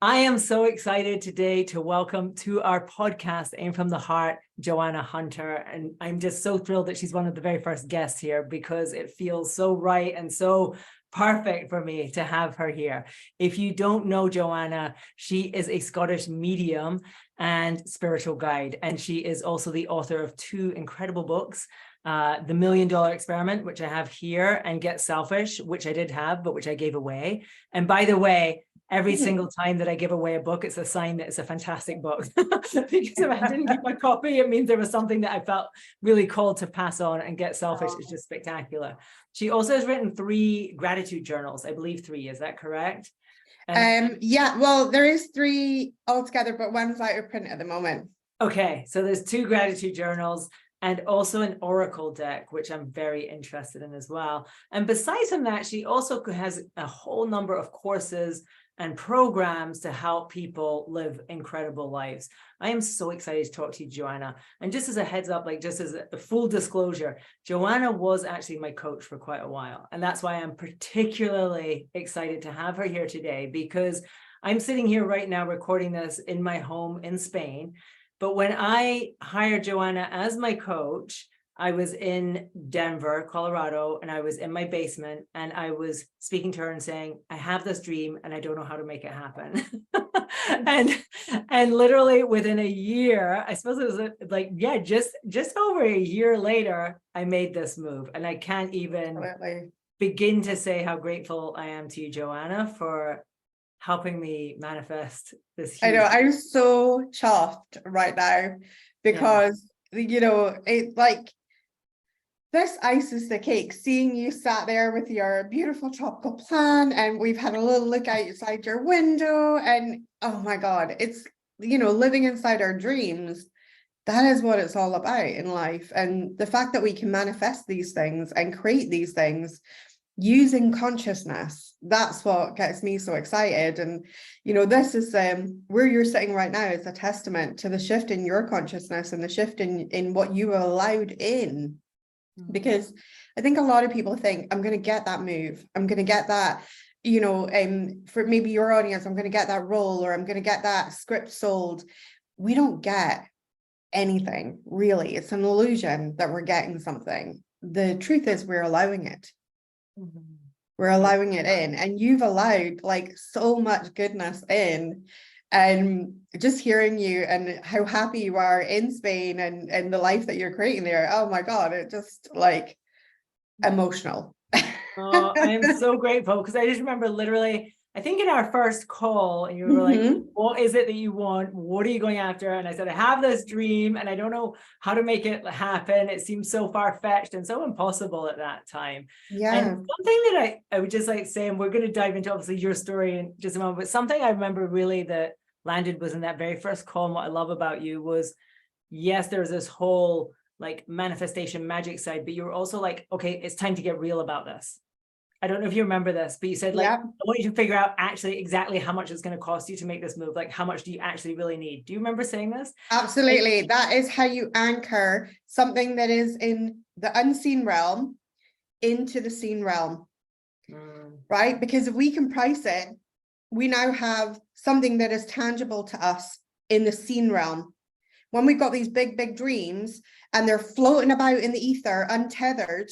I am so excited today to welcome to our podcast, Aim from the Heart, Joanna Hunter. And I'm just so thrilled that she's one of the very first guests here because it feels so right and so perfect for me to have her here. If you don't know Joanna, she is a Scottish medium and spiritual guide. And she is also the author of two incredible books, The $1 Million Experiment, which I have here, and Get Selfish, which I did have, but which I gave away. And by the way, every single time that I give away a book, it's a sign that it's a fantastic book. Because if I didn't keep my copy, it means there was something that I felt really called to pass on, and Get Selfish is just spectacular. She also has written 3 gratitude journals, I believe 3, is that correct? Yeah, well, there is 3 altogether, but one's out of print at the moment. Okay, so there's 2 gratitude journals and also an oracle deck, which I'm very interested in as well. And besides from that, she also has a whole number of courses and programs to help people live incredible lives. I am so excited to talk to you, Joanna. And just as a heads up, like just as a full disclosure, Joanna was actually my coach for quite a while. And that's why I'm particularly excited to have her here today, because I'm sitting here right now recording this in my home in Spain. But when I hired Joanna as my coach, I was in Denver, Colorado, and I was in my basement, and I was speaking to her and saying, I have this dream and I don't know how to make it happen. and literally within a year, I suppose it was like, yeah, just over a year later, I made this move. And I can't even begin to say how grateful I am to you, Joanna, for helping me manifest this. I know, I'm so chuffed right now because, you know, it like, this ices the cake, seeing you sat there with your beautiful tropical plant, and we've had a little look outside your window, and oh my God, it's, you know, living inside our dreams. That is what it's all about in life. And the fact that we can manifest these things and create these things using consciousness, that's what gets me so excited. And, you know, this is where you're sitting right now is a testament to the shift in your consciousness and the shift in what you allowed in. Because I think a lot of people think, I'm going to get that move, I'm going to get that, you know, for maybe your audience, I'm going to get that role, or I'm going to get that script sold. We don't get anything, really. It's an illusion that we're getting something. The truth is we're allowing it. We're allowing it in, and you've allowed like so much goodness in. And just hearing you and how happy you are in Spain and the life that you're creating there, oh my God, it just like emotional. Oh, I am so grateful, because I just remember literally, I think in our first call, and you were like, what is it that you want? What are you going after? And I said, I have this dream and I don't know how to make it happen. It seems so far-fetched and so impossible at that time. Yeah. And something that I would just like say, and we're going to dive into obviously your story in just a moment, but something I remember really that landed was in that very first call. And what I love about you was, yes, there's this whole like manifestation magic side, but you were also like, okay, it's time to get real about this. I don't know if you remember this, but you said like, I want you to figure out actually exactly how much it's going to cost you to make this move. Like, how much do you actually really need? Do you remember saying this? Absolutely. That is how you anchor something that is in the unseen realm into the seen realm, right? Because if we can price it, we now have something that is tangible to us in the seen realm. When we've got these big, big dreams and they're floating about in the ether, untethered,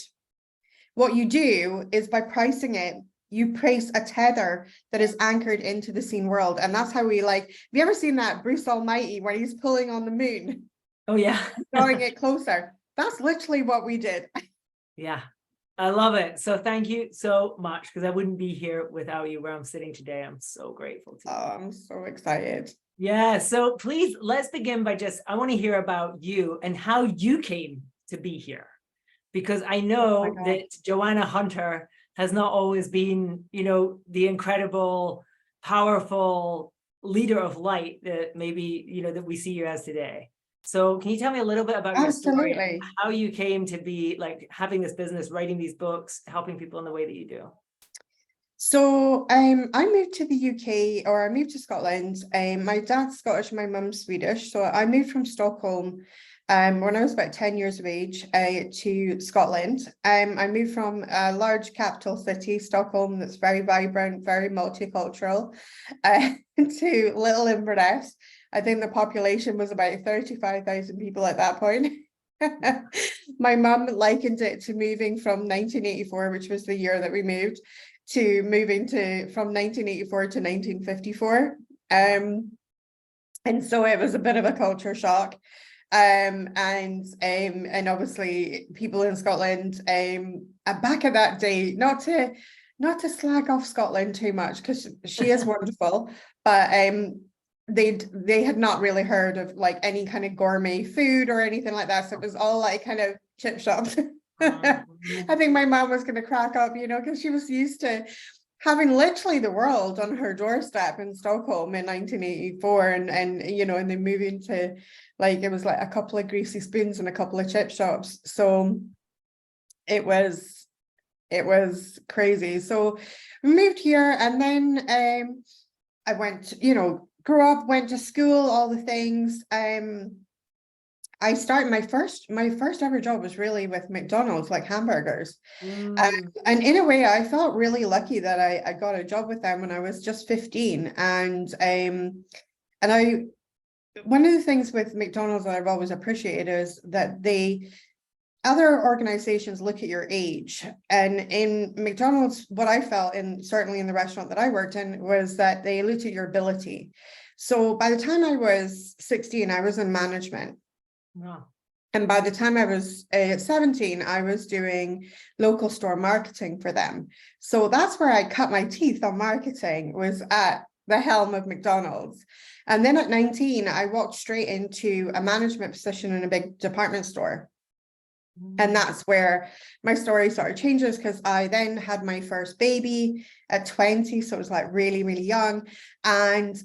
what you do is by pricing it, you place a tether that is anchored into the seen world. And that's how we like, have you ever seen that Bruce Almighty where he's pulling on the moon? Oh yeah. Drawing it closer. That's literally what we did. Yeah. I love it. So thank you so much, because I wouldn't be here without you where I'm sitting today. I'm so grateful to you. Oh, I'm so excited. Yeah. So please, let's begin by I want to hear about you and how you came to be here, because I know that Joanna Hunter has not always been, you know, the incredible, powerful leader of light that maybe, you know, that we see you as today. So can you tell me a little bit about your story, how you came to be like having this business, writing these books, helping people in the way that you do? So I moved to the UK, or I moved to Scotland. My dad's Scottish, my mum's Swedish. So I moved from Stockholm when I was about 10 years of age, to Scotland. I moved from a large capital city, Stockholm, that's very vibrant, very multicultural, to Little Inverness. I think the population was about 35,000 people at that point. My mum likened it to moving from 1984, which was the year that we moved, to moving from 1984 to 1954. And so it was a bit of a culture shock. And obviously people in Scotland, back at that day, not to slag off Scotland too much, because she is wonderful, but they had not really heard of like any kind of gourmet food or anything like that. So it was all like kind of chip shops. I think my mom was going to crack up, because she was used to having literally the world on her doorstep in Stockholm in 1984, and then moving to, like, it was like a couple of greasy spoons and a couple of chip shops. So it was crazy. So we moved here, and then I went, grew up, went to school, all the things. I started my first ever job was really with McDonald's, like hamburgers. And in a way, I felt really lucky that I got a job with them when I was just 15. And one of the things with McDonald's that I've always appreciated is that other organizations look at your age. And in McDonald's, what I felt, certainly in the restaurant that I worked in, was that they looked at your ability. So by the time I was 16, I was in management. Wow. And by the time I was 17, I was doing local store marketing for them. So that's where I cut my teeth on marketing, was at the helm of McDonald's. And then at 19, I walked straight into a management position in a big department store. And that's where my story started changes, because I then had my first baby at 20. So it was like really, really young. And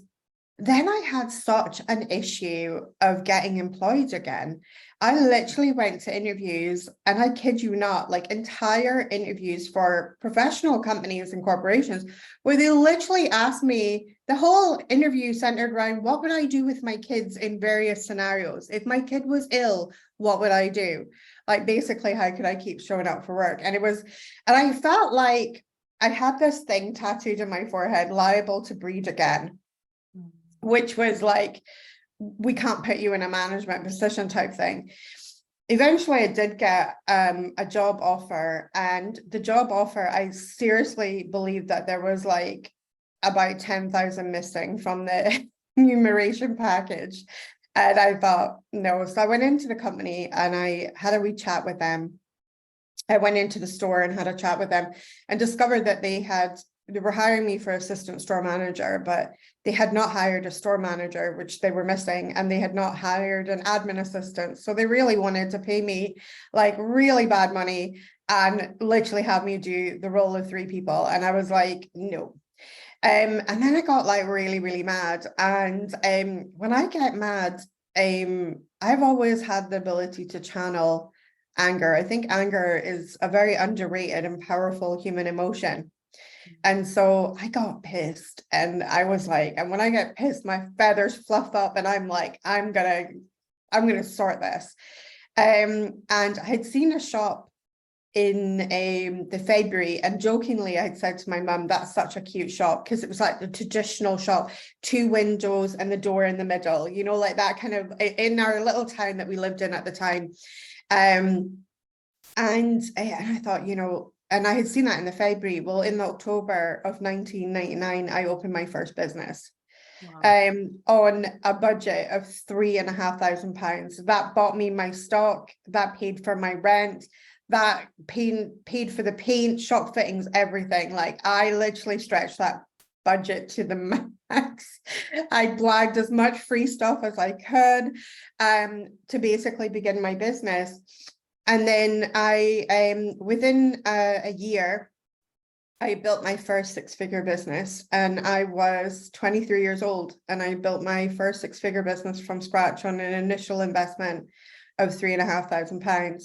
then I had such an issue of getting employed again. I literally went to interviews, and I kid you not, like entire interviews for professional companies and corporations, where they literally asked me, the whole interview centered around, what would I do with my kids in various scenarios? If my kid was ill, what would I do? Like, basically, how could I keep showing up for work? And I felt like I had this thing tattooed on my forehead, liable to breed again, which was like, we can't put you in a management position type thing. Eventually I did get a job offer, and the job offer, I seriously believed that there was like about 10,000 missing from the enumeration package. And I thought, no. So I went into the company and I had a wee chat with them. I went into the store and had a chat with them, and discovered that they were hiring me for assistant store manager, but they had not hired a store manager, which they were missing, and they had not hired an admin assistant. So they really wanted to pay me like really bad money and literally have me do the role of 3 people. And I was like, no. And then I got like really, really mad. And when I get mad, I've always had the ability to channel anger. I think anger is a very underrated and powerful human emotion. And so I got pissed, and I was like, and when I get pissed, my feathers fluff up, and I'm like, I'm gonna sort this. And I had seen a shop in the February, and jokingly I'd said to my mum, that's such a cute shop, because it was like the traditional shop, 2 windows and the door in the middle, like that kind of, in our little town that we lived in at the time. And I thought, and I had seen that in the February. Well, in October of 1999, I opened my first business. Wow. On a budget of £3,500. That bought me my stock, that paid for my rent, that paid for the paint, shop fittings, everything. Like, I literally stretched that budget to the max. I blagged as much free stuff as I could to basically begin my business. And then within a year, I built my first 6-figure business, and I was 23 years old, and I built my first 6-figure business from scratch on an initial investment of £3,500.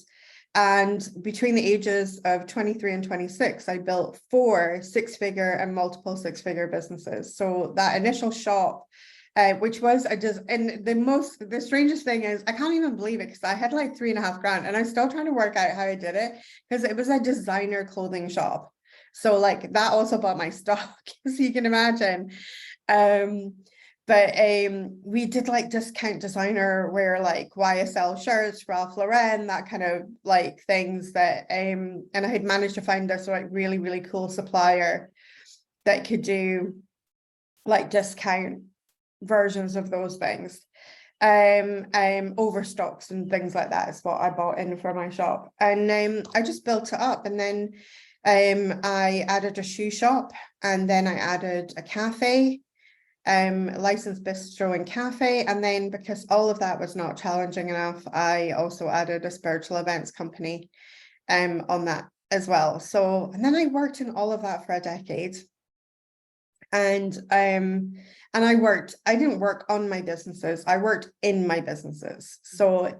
And between the ages of 23 and 26, I built 4 6-figure and multiple 6-figure businesses. So that initial shop which was and the strangest thing is I can't even believe it because I had like $3,500 and I'm still trying to work out how I did it because it was a designer clothing shop. So like that also bought my stock, as you can imagine. But we did like discount designer wear, like YSL shirts, Ralph Lauren, that kind of like things that and I had managed to find this like really, really cool supplier that could do like discount versions of those things. Overstocks and things like that is what I bought in for my shop. And I just built it up, and then I added a shoe shop, and then I added a cafe, licensed bistro and cafe. And then because all of that was not challenging enough, I also added a spiritual events company on that as well. So, and then I worked in all of that for a decade. And I didn't work on my businesses, I worked in my businesses. So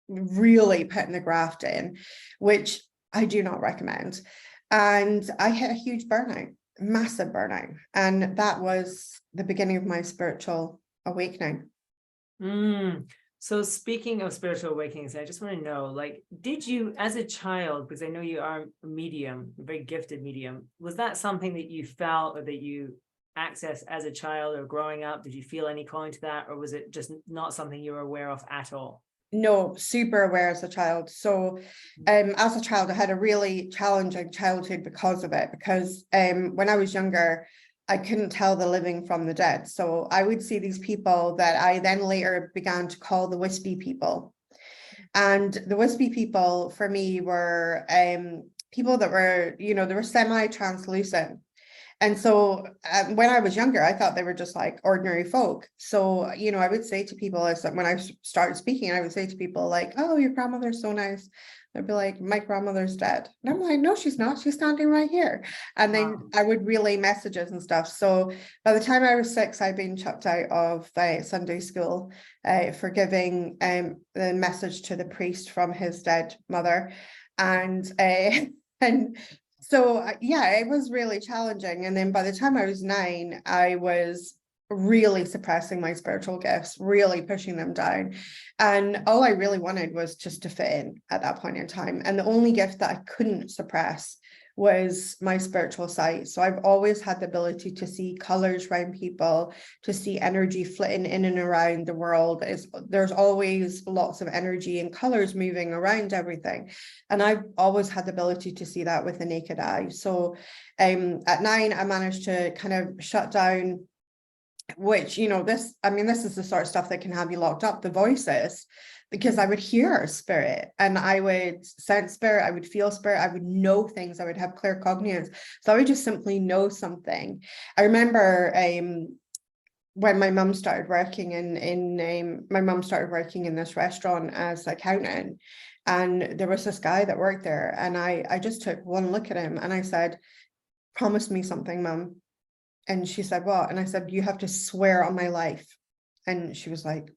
really putting the graft in, which I do not recommend. And I hit a huge burnout, massive burnout. And that was the beginning of my spiritual awakening. So speaking of spiritual awakenings, I just want to know, like, did you as a child, because I know you are a medium, a very gifted medium, was that something that you felt or that you accessed as a child or growing up? Did you feel any calling to that, or was it just not something you were aware of at all? No, super aware as a child. So as a child, I had a really challenging childhood because of it, because when I was younger, I couldn't tell the living from the dead. So I would see these people that I then later began to call the wispy people. And the wispy people for me were people that were, they were semi-translucent. And so when I was younger, I thought they were just like ordinary folk. So, I would say to people, when I started speaking, I would say to people like, oh, your grandmother's so nice. They'd be like, my grandmother's dead. And I'm like, no, she's not. She's standing right here. And then I would relay messages and stuff. So by the time I was 6, I'd been chucked out of Sunday school for giving the message to the priest from his dead mother. And so yeah, it was really challenging. And then by the time I was 9, I was really suppressing my spiritual gifts, really pushing them down. And all I really wanted was just to fit in at that point in time. And the only gift that I couldn't suppress was my spiritual sight. So I've always had the ability to see colors around people, to see energy flitting in and around the world. There's always lots of energy and colors moving around everything. And I've always had the ability to see that with the naked eye. So at 9, I managed to kind of shut down, which, this is the sort of stuff that can have you locked up, the voices, because I would hear spirit and I would sense spirit, I would feel spirit, I would know things, I would have clear cognitions. So I would just simply know something. I remember when my mum started working in this restaurant as an accountant, and there was this guy that worked there, and I just took one look at him and I said, promise me something, Mum. And she said, what? And I said, you have to swear on my life. And she was like,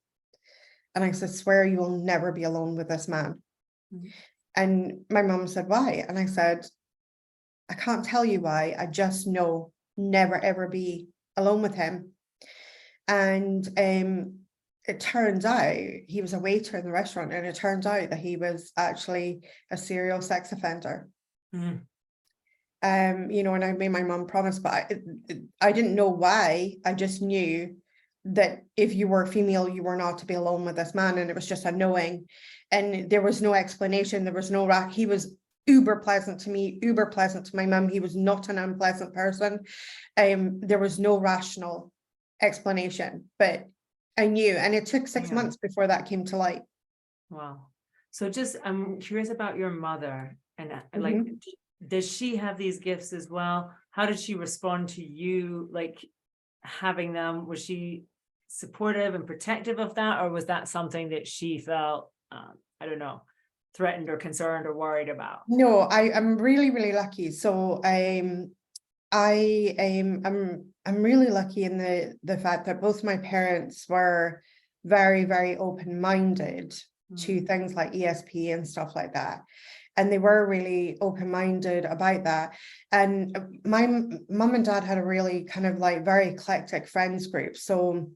and I said, swear you will never be alone with this man. Mm-hmm. And my mum said, why? And I said, I can't tell you why. I just know never, ever be alone with him. And it turns out he was a waiter in the restaurant, and it turns out that he was actually a serial sex offender. Mm-hmm. And I made my mum promise, but I didn't know why. I just knew that if you were female, you were not to be alone with this man, and it was just a knowing. And there was no explanation. There was no he was uber pleasant to me, uber pleasant to my mum. He was not an unpleasant person. There was no rational explanation, but I knew, and it took 6 months before that came to light. Wow. So just, I'm curious about your mother, and like, does she have these gifts as well? How did she respond to you, like having them? Was she supportive and protective of that, or was that something that she felt, I don't know, threatened or concerned or worried about? No, I'm really, really lucky. So I'm really lucky in the fact that both my parents were very, very open-minded to things like ESP and stuff like that. And they were really open-minded about that. And my mum and dad had a really kind of like very eclectic friends group. So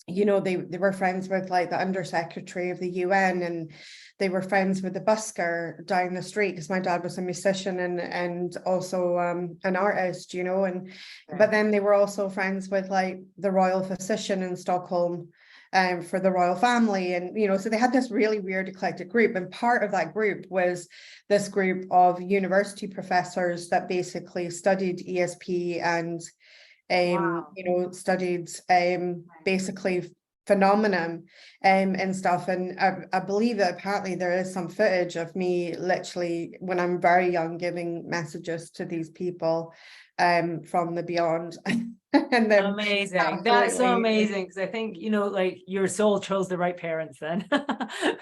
you know, they were friends with like the undersecretary of the UN, and they were friends with the busker down the street, because my dad was a musician and also an artist, you know, and but then they were also friends with like the royal physician in Stockholm for the royal family. And, you know, so they had this really weird eclectic group. And part of that group was this group of university professors that basically studied ESP and Wow. you know, studied basically phenomenon and stuff. And I believe that apparently there is some footage of me literally when I'm very young giving messages to these people from the beyond. And then Amazing. That's so amazing, because I think, you know, like your soul chose the right parents then.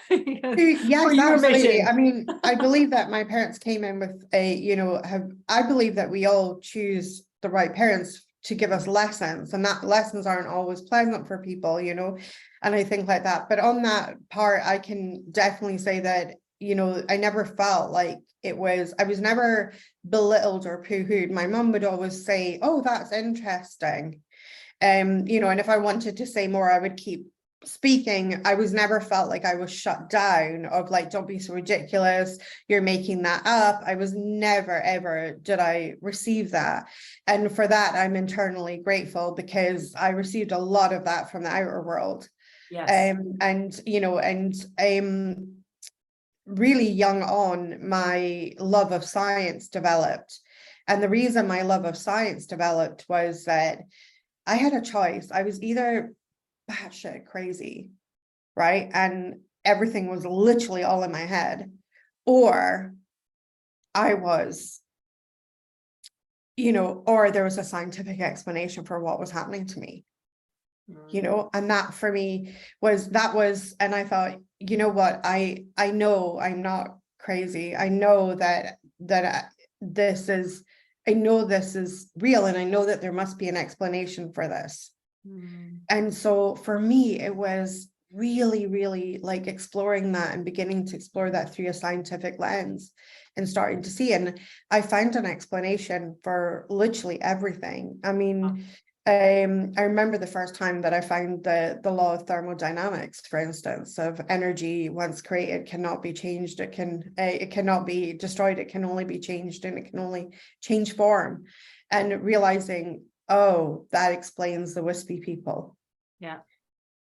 Yes, for your absolutely. mission. I mean, I believe that my parents came in with a, you know, I believe that we all choose the right parents to give us lessons, and that lessons aren't always pleasant for people, you know, and I think like that. But on that part, I can definitely say that, you know, I never felt like I was never belittled or poo-hooed. My mum would always say, oh, that's interesting. You know, and if I wanted to say more, I would keep speaking. I was never felt like I was shut down of like, don't be so ridiculous, you're making that up. I was never ever did I receive that, and for that I'm internally grateful, because I received a lot of that from the outer world. Yes. And you know, and really young on, my love of science developed. And the reason my love of science developed was that I had a choice. I was either batshit crazy, right? And everything was literally all in my head, or I was, you know, or there was a scientific explanation for what was happening to me, you know. And that for me was, and I thought, you know what, I know I'm not crazy. I know that this is, I know this is real, and I know that there must be an explanation for this. And so for me, it was really, really like exploring that and beginning to explore that through a scientific lens and starting to see. And I found an explanation for literally everything. I mean, I remember the first time that I found the law of thermodynamics, for instance, of energy once created cannot be changed. It cannot be destroyed. It can only be changed, and it can only change form. And realizing, oh, that explains the wispy people. Yeah.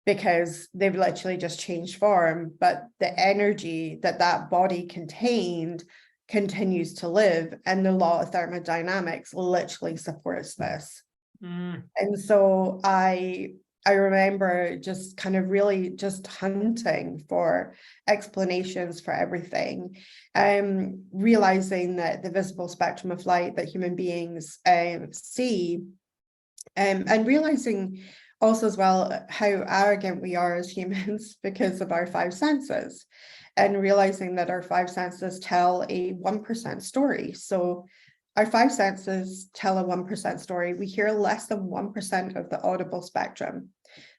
Because they've literally just changed form, but the energy that body contained continues to live, and the law of thermodynamics literally supports this. And so I remember just kind of really just hunting for explanations for everything, realizing that the visible spectrum of light that human beings see, and realizing also as well how arrogant we are as humans because of our five senses, and realizing that our five senses tell a 1% story. So our five senses tell a 1% story. We hear less than 1% of the audible spectrum.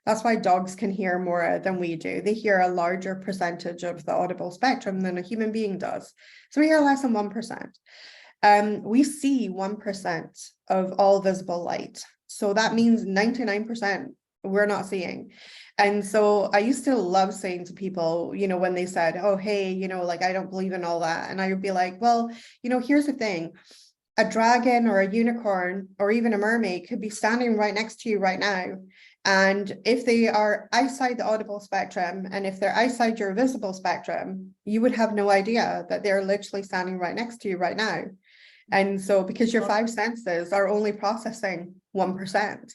That's why dogs can hear more than we do. They hear a larger percentage of the audible spectrum than a human being does. So we hear less than 1%. We see 1% of all visible light. So that means 99% we're not seeing. And so I used to love saying to people, you know, when they said, oh, hey, you know, like, I don't believe in all that. And I would be like, well, you know, here's the thing. A dragon or a unicorn or even a mermaid could be standing right next to you right now. And if they are outside the audible spectrum, and if they're outside your visible spectrum, you would have no idea that they're literally standing right next to you right now. And so because your five senses are only processing 1%.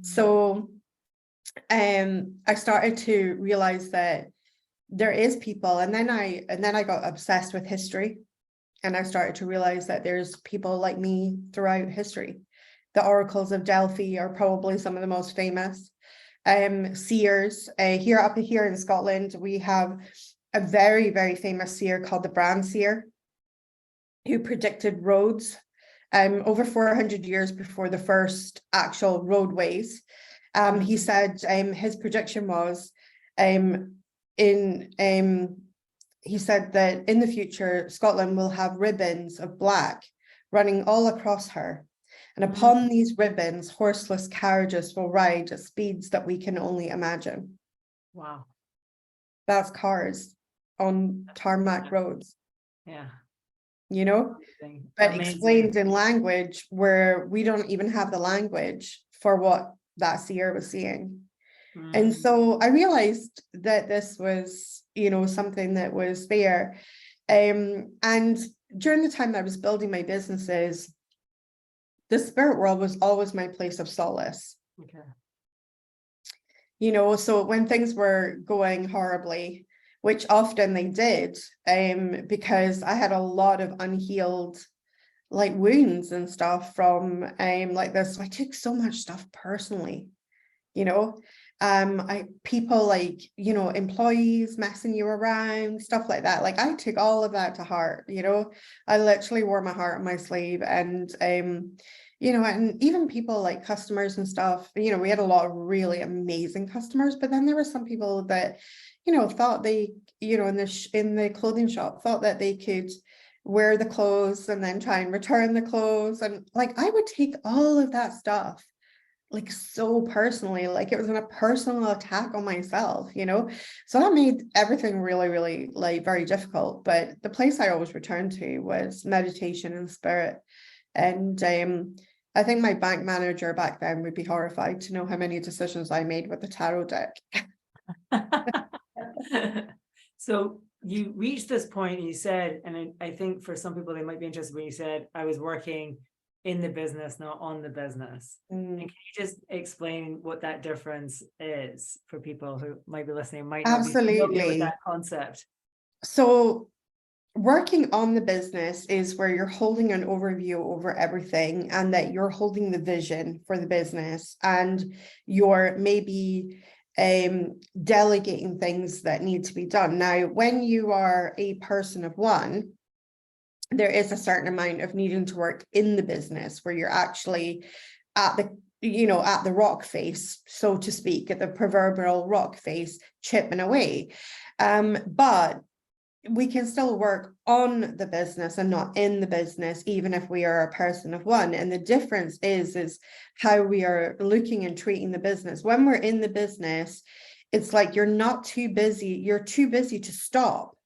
So I started to realize that there is people, and then I got obsessed with history. And I started to realize that there's people like me throughout history. The oracles of Delphi are probably some of the most famous. Seers, here in Scotland, we have a very, very famous seer called the Bran seer, who predicted roads over 400 years before the first actual roadways. He said his prediction was he said that in the future, Scotland will have ribbons of black running all across her. And upon these ribbons, horseless carriages will ride at speeds that we can only imagine. Wow. That's cars on tarmac roads, Yeah. you know, Amazing. but Amazing. explained in language where we don't even have the language for what that seer was seeing. And so I realized that this was, you know, something that was there. And during the time that I was building my businesses, the spirit world was always my place of solace. Okay. You know, so when things were going horribly, which often they did, because I had a lot of unhealed like wounds and stuff from like this. So I took so much stuff personally, you know. People like, you know, employees messing you around, stuff like that. Like I took all of that to heart, you know. I literally wore my heart on my sleeve. And you know, and even people like customers and stuff, you know, we had a lot of really amazing customers, but then there were some people that, you know, thought they, you know, in the clothing shop, thought that they could wear the clothes and then try and return the clothes. And like I would take all of that stuff like so personally, like it was a personal attack on myself, you know. So that made everything really, really like very difficult. But the place I always returned to was meditation and spirit. And I think my bank manager back then would be horrified to know how many decisions I made with the tarot deck. So you reached this point and you said, and I think for some people they might be interested when you said, I was working in the business, not on the business. And can you just explain what that difference is for people who might be listening, might not be familiar with that concept? So working on the business is where you're holding an overview over everything, and that you're holding the vision for the business, and you're maybe delegating things that need to be done. Now, when you are a person of one, there is a certain amount of needing to work in the business where you're actually at the, you know, at the rock face, so to speak, at the proverbial rock face, chipping away. But we can still work on the business and not in the business, even if we are a person of one. And the difference is how we are looking and treating the business. When we're in the business, it's like you're not too busy, you're too busy to stop.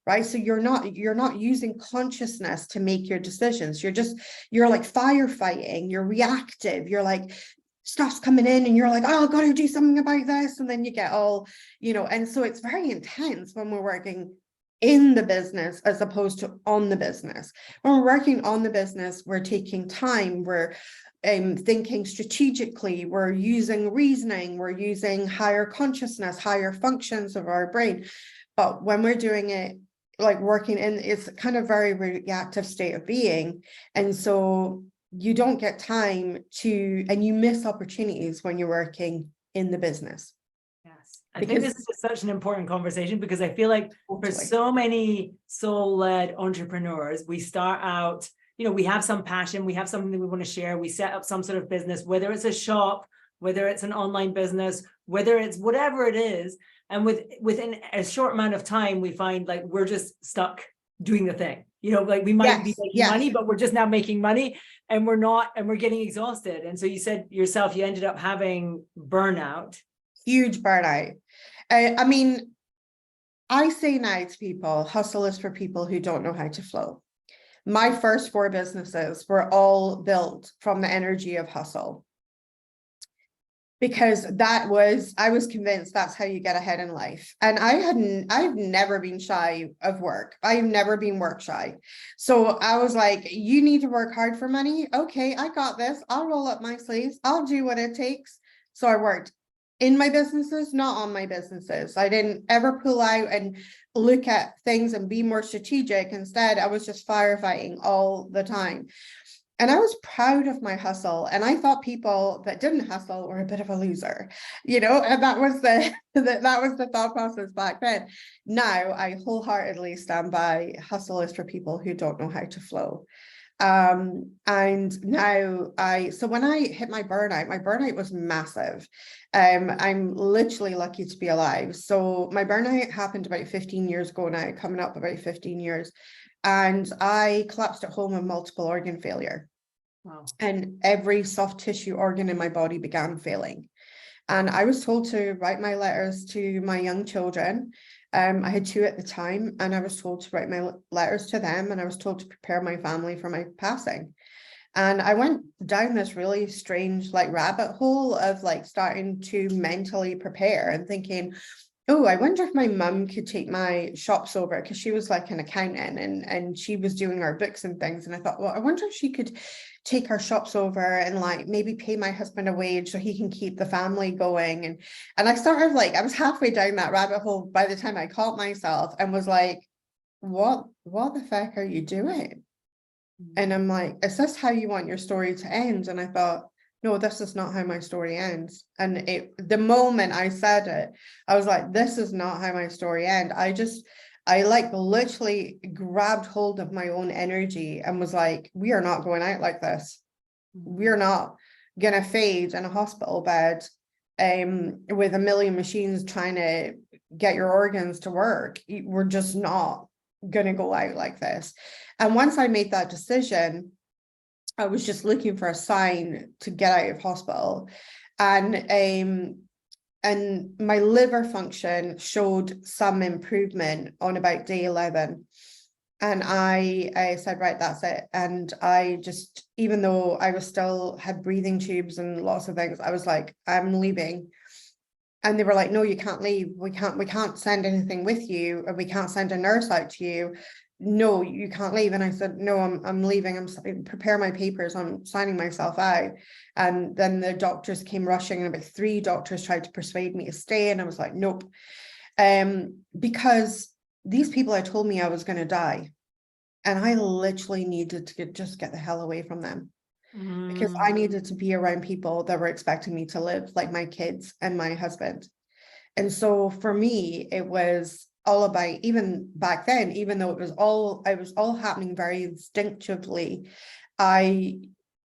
Right. So you're not using consciousness to make your decisions. You're like firefighting, you're reactive, you're like stuff's coming in and you're like, oh, I've got to do something about this. And then you get all, you know, and so it's very intense when we're working in the business as opposed to on the business. When we're working on the business, we're taking time, we're thinking strategically, we're using reasoning, we're using higher consciousness, higher functions of our brain. But when we're doing it like working in, it's kind of very reactive state of being. And so you don't get time to, and you miss opportunities when you're working in the business. Yes. I think this is just such an important conversation, because I feel like for so many soul-led entrepreneurs, we start out, you know, we have some passion, we have something that we want to share, we set up some sort of business, whether it's a shop, whether it's an online business, whether it's whatever it is. And within a short amount of time, we find like we're just stuck doing the thing, you know, like we might be making money, but we're just not making money, and we're not, and we're getting exhausted. And so you said yourself, you ended up having burnout. Huge burnout. I mean, I say now to people, hustle is for people who don't know how to flow. My first 4 businesses were all built from the energy of hustle. Because I was convinced that's how you get ahead in life. And I've never been shy of work. I've never been work shy. So I was like, you need to work hard for money. Okay, I got this. I'll roll up my sleeves. I'll do what it takes. So I worked in my businesses, not on my businesses. I didn't ever pull out and look at things and be more strategic. Instead, I was just firefighting all the time. And I was proud of my hustle. And I thought people that didn't hustle were a bit of a loser, you know, and that was the thought process back then. Now I wholeheartedly stand by hustle is for people who don't know how to flow. And now so when I hit my burnout was massive. I'm literally lucky to be alive. So my burnout happened about 15 years ago now, coming up about 15 years. And I collapsed at home with multiple organ failure. Wow. and every soft tissue organ in my body began failing. And I was told to write my letters to my young children. I had 2 at the time, and I was told to write my letters to them, and I was told to prepare my family for my passing. And I went down this really strange like rabbit hole of like starting to mentally prepare and thinking, oh, I wonder if my mum could take my shops over, because she was like an accountant and she was doing our books and things. And I thought, well, I wonder if she could take our shops over and like maybe pay my husband a wage so he can keep the family going. And I started like, I was halfway down that rabbit hole by the time I caught myself and was like, what the fuck are you doing? And I'm like, is this how you want your story to end? And I thought, no, this is not how my story ends. And the moment I said it, I was like, this is not how my story ends. I like literally grabbed hold of my own energy and was like, we are not going out like this. We're not gonna fade in a hospital bed with a million machines trying to get your organs to work. We're just not gonna go out like this. And once I made that decision, I was just looking for a sign to get out of hospital, and my liver function showed some improvement on about day 11. And I said, right, that's it. And I just, even though I was still had breathing tubes and lots of things, I was like, I'm leaving. And they were like, no, you can't leave. We can't send anything with you, or we can't send a nurse out to you. No, you can't leave. And I said, no, I'm leaving. I'm prepare my papers. I'm signing myself out. And then the doctors came rushing, and about 3 doctors tried to persuade me to stay. And I was like, nope. Because these people had told me I was going to die. And I literally needed to just get the hell away from them. Because I needed to be around people that were expecting me to live, like my kids and my husband. And so for me, it was all about, even back then, even though it was all happening very instinctively, I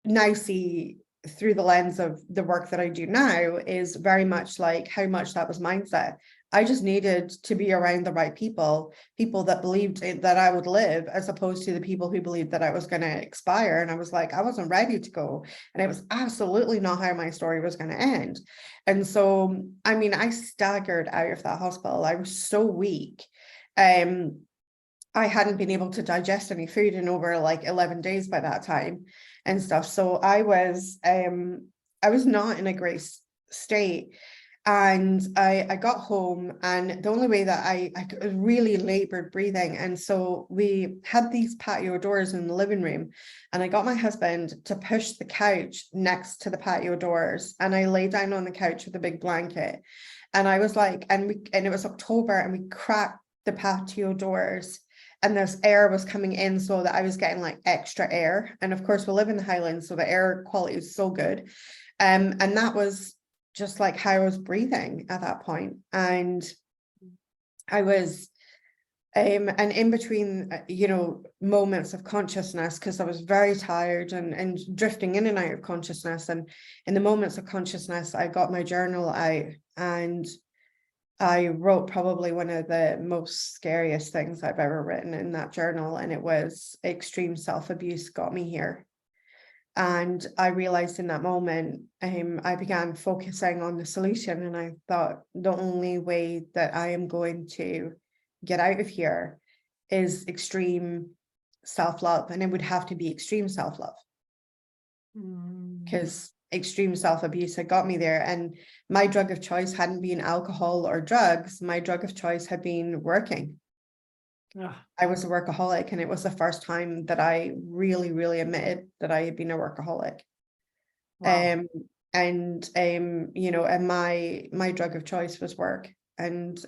now see through the lens of the work that I do now is very much like how much that was mindset. I just needed to be around the right people that believed that I would live, as opposed to the people who believed that I was going to expire. And I was like, I wasn't ready to go. And it was absolutely not how my story was going to end. And so, I mean, I staggered out of that hospital. I was so weak. I hadn't been able to digest any food in over like 11 days by that time and stuff. So I was not in a great state. And I got home, and the only way that I really labored breathing. And so we had these patio doors in the living room, and I got my husband to push the couch next to the patio doors. And I lay down on the couch with a big blanket. And I was like, and it was October, and we cracked the patio doors, and this air was coming in, so that I was getting like extra air. And of course, we live in the Highlands, so the air quality is so good. And that was just like how I was breathing at that point. And I was, and in between, moments of consciousness, because I was very tired and drifting in and out of consciousness. And in the moments of consciousness, I got my journal out, and I wrote probably one of the most scariest things I've ever written in that journal. And it was, extreme self-abuse got me here. And I realized in that moment, I began focusing on the solution. And I thought, the only way that I am going to get out of here is extreme self-love. And it would have to be extreme self-love, because extreme self-abuse had got me there. And my drug of choice hadn't been alcohol or drugs. My drug of choice had been working. I was a workaholic, and it was the first time that I really, really admitted that I had been a workaholic. Wow. And my drug of choice was work. And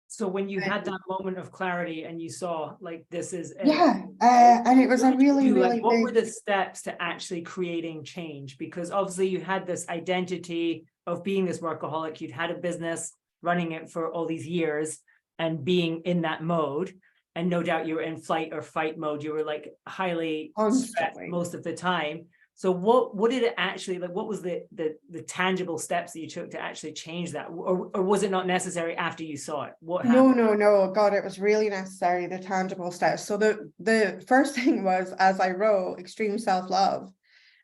so when you had that moment of clarity and you saw like this is it, and it was a really, really like, what big... were the steps to actually creating change? Because obviously you had this identity of being this workaholic, you'd had a business, running it for all these years and being in that mode, and no doubt you were in flight or fight mode. You were like highly stressed most of the time. So what did it actually, like, what was the tangible steps that you took to actually change that? Or was it not necessary after you saw it? What happened? No, God, it was really necessary, the tangible steps. So the first thing was, as I wrote, extreme self-love.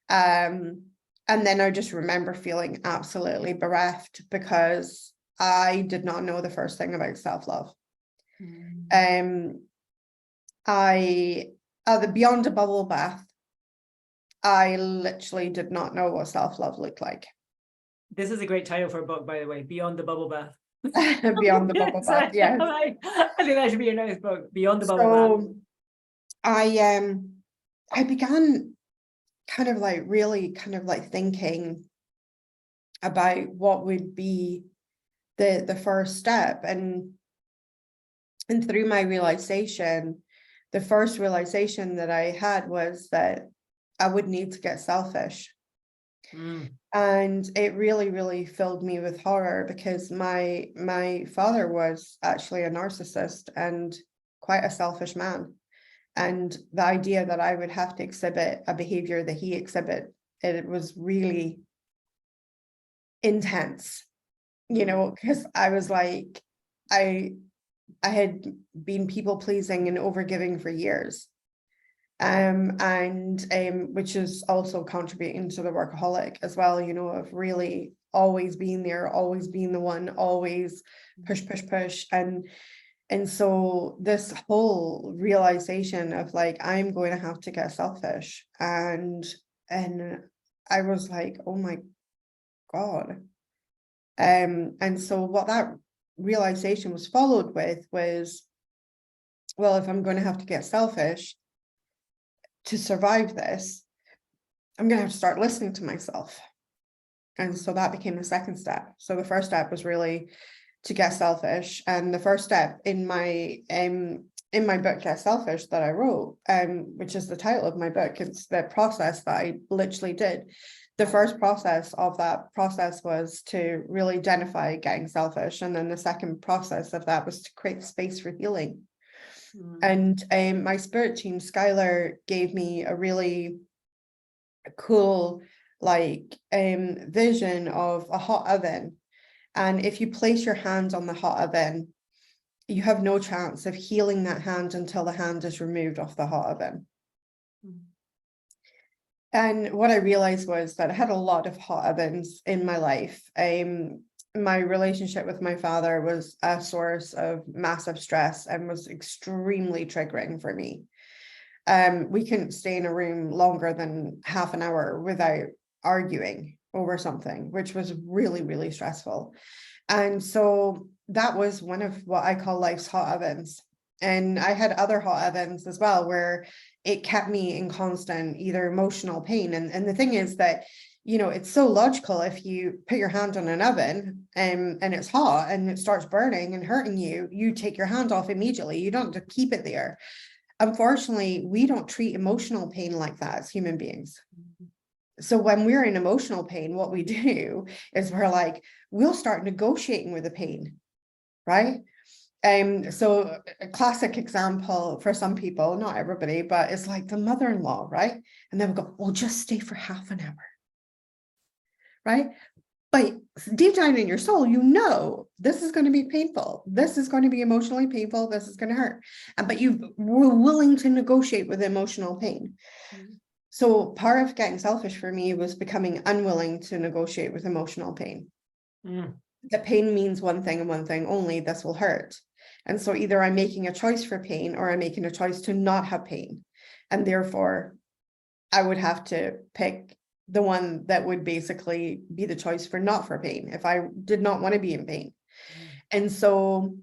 And then I just remember feeling absolutely bereft because I did not know the first thing about self-love. The Beyond a Bubble Bath, I literally did not know what self-love looked like. This is a great title for a book, by the way, Beyond the Bubble Bath. Beyond the Bubble Bath, yeah. I think that should be your next book, Beyond the Bubble Bath. I began kind of like really kind of like thinking about what would be the first step, and through my realization, the first realization that I had was that I would need to get selfish. And it really, really filled me with horror, because my father was actually a narcissist and quite a selfish man. And the idea that I would have to exhibit a behavior that he exhibited, it was really intense, you know, because I was like, I had been people pleasing and overgiving for years. Which is also contributing to the workaholic as well, you know, of really always being there, always being the one, always push. And so this whole realization of like, I'm going to have to get selfish. And I was like, oh my God. And so what that realization was followed with was, well, if I'm going to have to get selfish to survive this, I'm going to have to start listening to myself. And so that became the second step. So the first step was really to get selfish. And the first step in my book, Get Selfish, that I wrote, which is the title of my book, it's the process that I literally did. The first process of that process was to really identify getting selfish. And then the second process of that was to create space for healing. And my spirit team, Skylar, gave me a really cool vision of a hot oven. And if you place your hand on the hot oven, you have no chance of healing that hand until the hand is removed off the hot oven. And what I realized was that I had a lot of hot ovens in my life. My relationship with my father was a source of massive stress and was extremely triggering for me. We couldn't stay in a room longer than half an hour without arguing over something, which was really, really stressful. And so that was one of what I call life's hot ovens. And I had other hot ovens as well, where it kept me in constant either emotional pain. And the thing is that, you know, it's so logical. If you put your hand on an oven and it's hot and it starts burning and hurting you, you take your hand off immediately. You don't have to keep it there. Unfortunately, we don't treat emotional pain like that as human beings. So when we're in emotional pain, what we do is we'll start negotiating with the pain, right? So a classic example for some people, not everybody, but it's like the mother-in-law, right? And then we'll go, well, just stay for half an hour, right? But deep down in your soul, you know, this is going to be painful. This is going to be emotionally painful. This is going to hurt. But you were willing to negotiate with emotional pain. So part of getting selfish for me was becoming unwilling to negotiate with emotional pain. The pain means one thing and one thing only: this will hurt. And so either I'm making a choice for pain or I'm making a choice to not have pain. And therefore, I would have to pick the one that would basically be the choice for pain if I did not want to be in pain. And so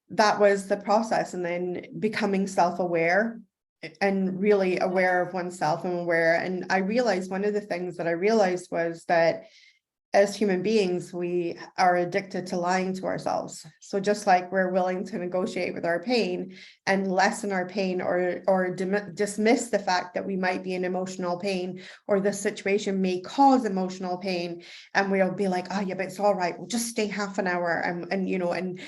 that was the process. And then becoming self-aware and really aware of oneself and I realized one of the things that I realized was that as human beings, we are addicted to lying to ourselves. So just like we're willing to negotiate with our pain and lessen our pain or dismiss the fact that we might be in emotional pain or this situation may cause emotional pain, and we'll be like, oh yeah, but it's all right, we'll just stay half an hour and you know, and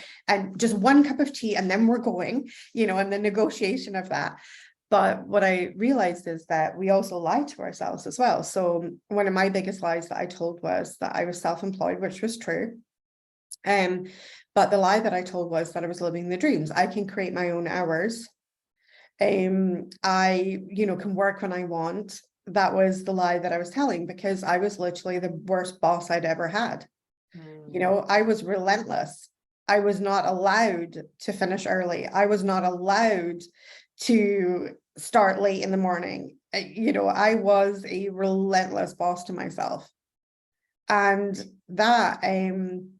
just one cup of tea and then we're going, you know, and the negotiation of that. But what I realized is that we also lie to ourselves as well. So one of my biggest lies that I told was that I was self-employed, which was true. But the lie that I told was that I was living the dreams. I can create my own hours. I, can work when I want. That was the lie that I was telling, because I was literally the worst boss I'd ever had. I was relentless. I was not allowed to finish early. I was not allowed to start late in the morning. I was a relentless boss to myself. And that, and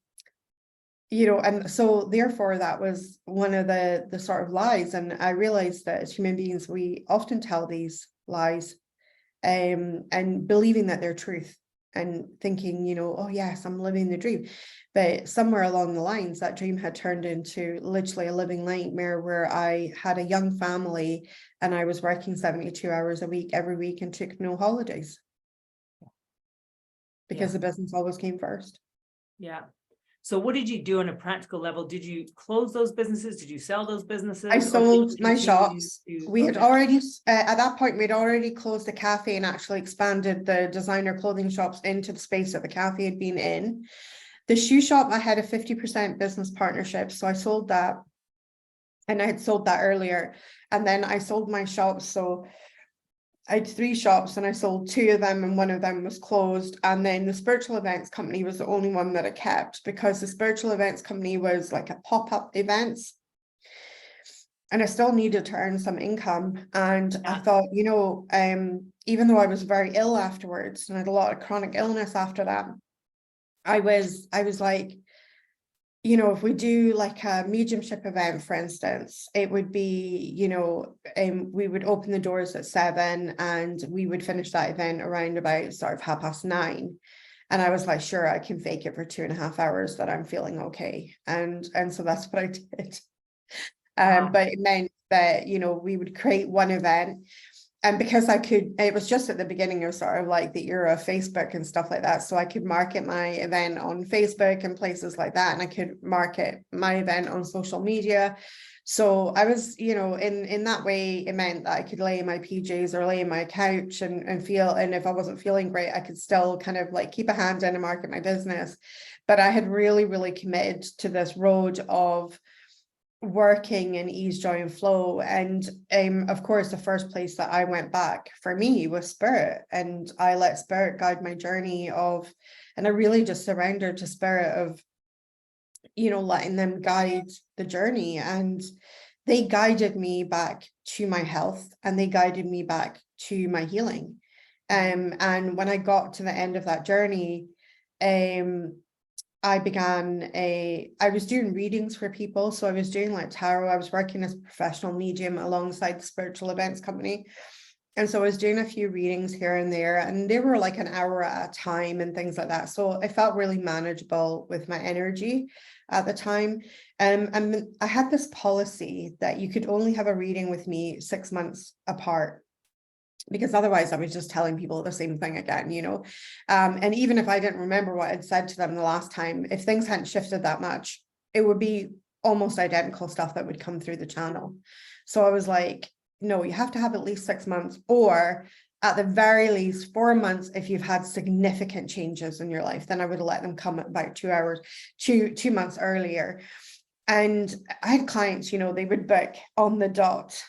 so therefore that was one of the sort of lies. And I realized that as human beings, we often tell these lies, and believing that they're truth, and thinking, oh yes, I'm living the dream. But somewhere along the lines, that dream had turned into literally a living nightmare, where I had a young family and I was working 72 hours a week every week and took no holidays, because the business always came first. Yeah. So what did you do on a practical level? Did you close those businesses? Did you sell those businesses? I sold my shops. We had already, at that point, we'd already closed the cafe and actually expanded the designer clothing shops into the space that the cafe had been in. The shoe shop, I had a 50% business partnership, so I sold that. And I had sold that earlier. And then I sold my shops. So I had 3 shops and I sold 2 of them, and one of them was closed. And then the spiritual events company was the only one that I kept, because the spiritual events company was like a pop-up events. And I still needed to earn some income. And I thought, even though I was very ill afterwards and I had a lot of chronic illness after that, I was like, if we do like a mediumship event, for instance, it would be, we would open the doors at 7 and we would finish that event around about sort of 9:30. And I was like, sure, I can fake it for 2.5 hours that I'm feeling okay. And so that's what I did. But it meant that, we would create one event. And because it was just at the beginning of sort of like the era of Facebook and stuff like that. So I could market my event on Facebook and places like that. And I could market my event on social media. So I was, in that way, it meant that I could lay in my PJs or lay in my couch and feel, and if I wasn't feeling great, I could still kind of like keep a hand in and market my business. But I had really, really committed to this road of working in ease, joy, and flow. And of course, the first place that I went back for me was spirit, and I let spirit guide my journey and I really just surrendered to spirit of, letting them guide the journey. And they guided me back to my health, and they guided me back to my healing. And when I got to the end of that journey, I was doing readings for people. So I was doing like tarot. I was working as a professional medium alongside the spiritual events company. And so I was doing a few readings here and there, and they were like an hour at a time and things like that. So I felt really manageable with my energy at the time. And I had this policy that you could only have a reading with me 6 months apart, because otherwise I was just telling people the same thing again, and even if I didn't remember what I'd said to them the last time, if things hadn't shifted that much, it would be almost identical stuff that would come through the channel. So I was like, no, you have to have at least 6 months, or at the very least 4 months if you've had significant changes in your life. Then I would let them come about 2 months earlier. And I had clients, they would book on the dot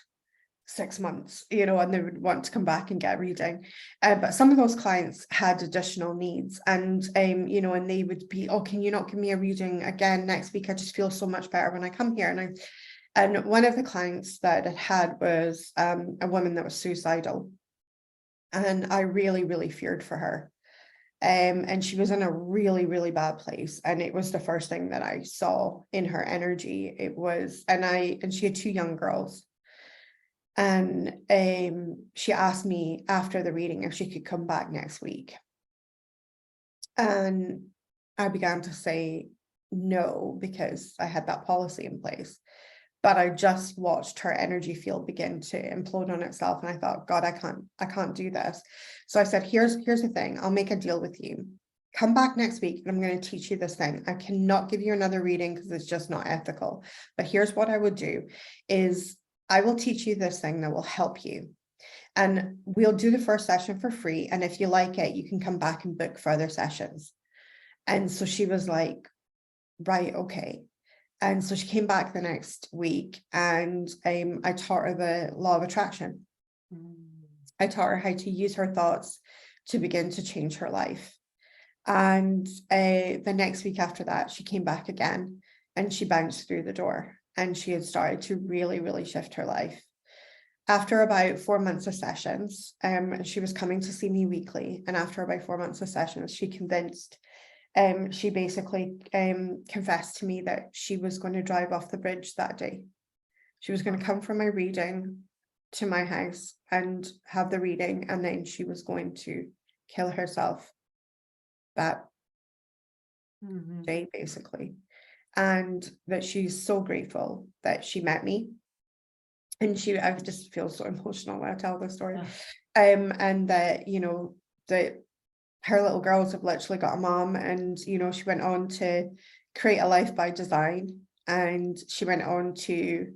6 months, and they would want to come back and get a reading. But some of those clients had additional needs, and and they would be, oh, can you not give me a reading again next week? I just feel so much better when I come here. And one of the clients that I had was a woman that was suicidal, and I really, really feared for her. And she was in a really, really bad place. And it was the first thing that I saw in her energy. It was, and she had 2 young girls. And she asked me after the reading if she could come back next week. And I began to say no, because I had that policy in place. But I just watched her energy field begin to implode on itself. And I thought, God, I can't do this. So I said, here's the thing. I'll make a deal with you. Come back next week and I'm going to teach you this thing. I cannot give you another reading because it's just not ethical. But here's what I would do is I will teach you this thing that will help you. And we'll do the first session for free. And if you like it, you can come back and book further sessions. And so she was like, right, okay. And so she came back the next week, and I taught her the law of attraction. I taught her how to use her thoughts to begin to change her life. And the next week after that, she came back again, and she bounced through the door, and she had started to really, really shift her life. After about 4 months of sessions, she was coming to see me weekly. And after about 4 months of sessions, she basically confessed to me that she was going to drive off the bridge that day. She was going to come for my reading to my house and have the reading, and then she was going to kill herself that day, basically. And that she's so grateful that she met me. And I just feel so emotional when I tell this story. And that, you know, that her little girls have literally got a mom, and, you know, she went on to create a life by design, and she went on to,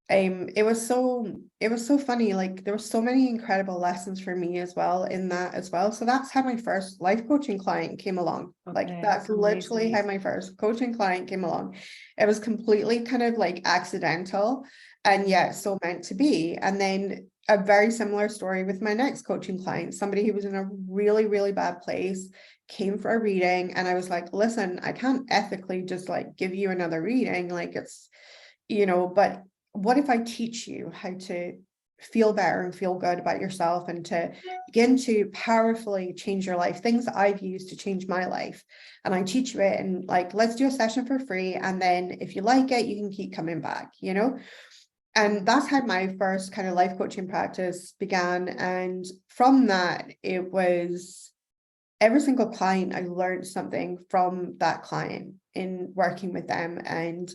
it was so funny. Like, there were so many incredible lessons for me as well in that as well. So that's how my first life coaching client came along. Like, that's literally how my first coaching client came along. It was completely kind of like accidental, and yet so meant to be. And then a very similar story with my next coaching client, somebody who was in a really, really bad place, came for a reading. And I was like, listen, I can't ethically just like give you another reading. Like, it's, you know, but what if I teach you how to feel better and feel good about yourself, and to begin to powerfully change your life, things that I've used to change my life, and I teach you it, and like, let's do a session for free. And then if you like it, you can keep coming back, you know? And that's how my first kind of life coaching practice began. And from that, it was every single client, I learned something from that client in working with them. And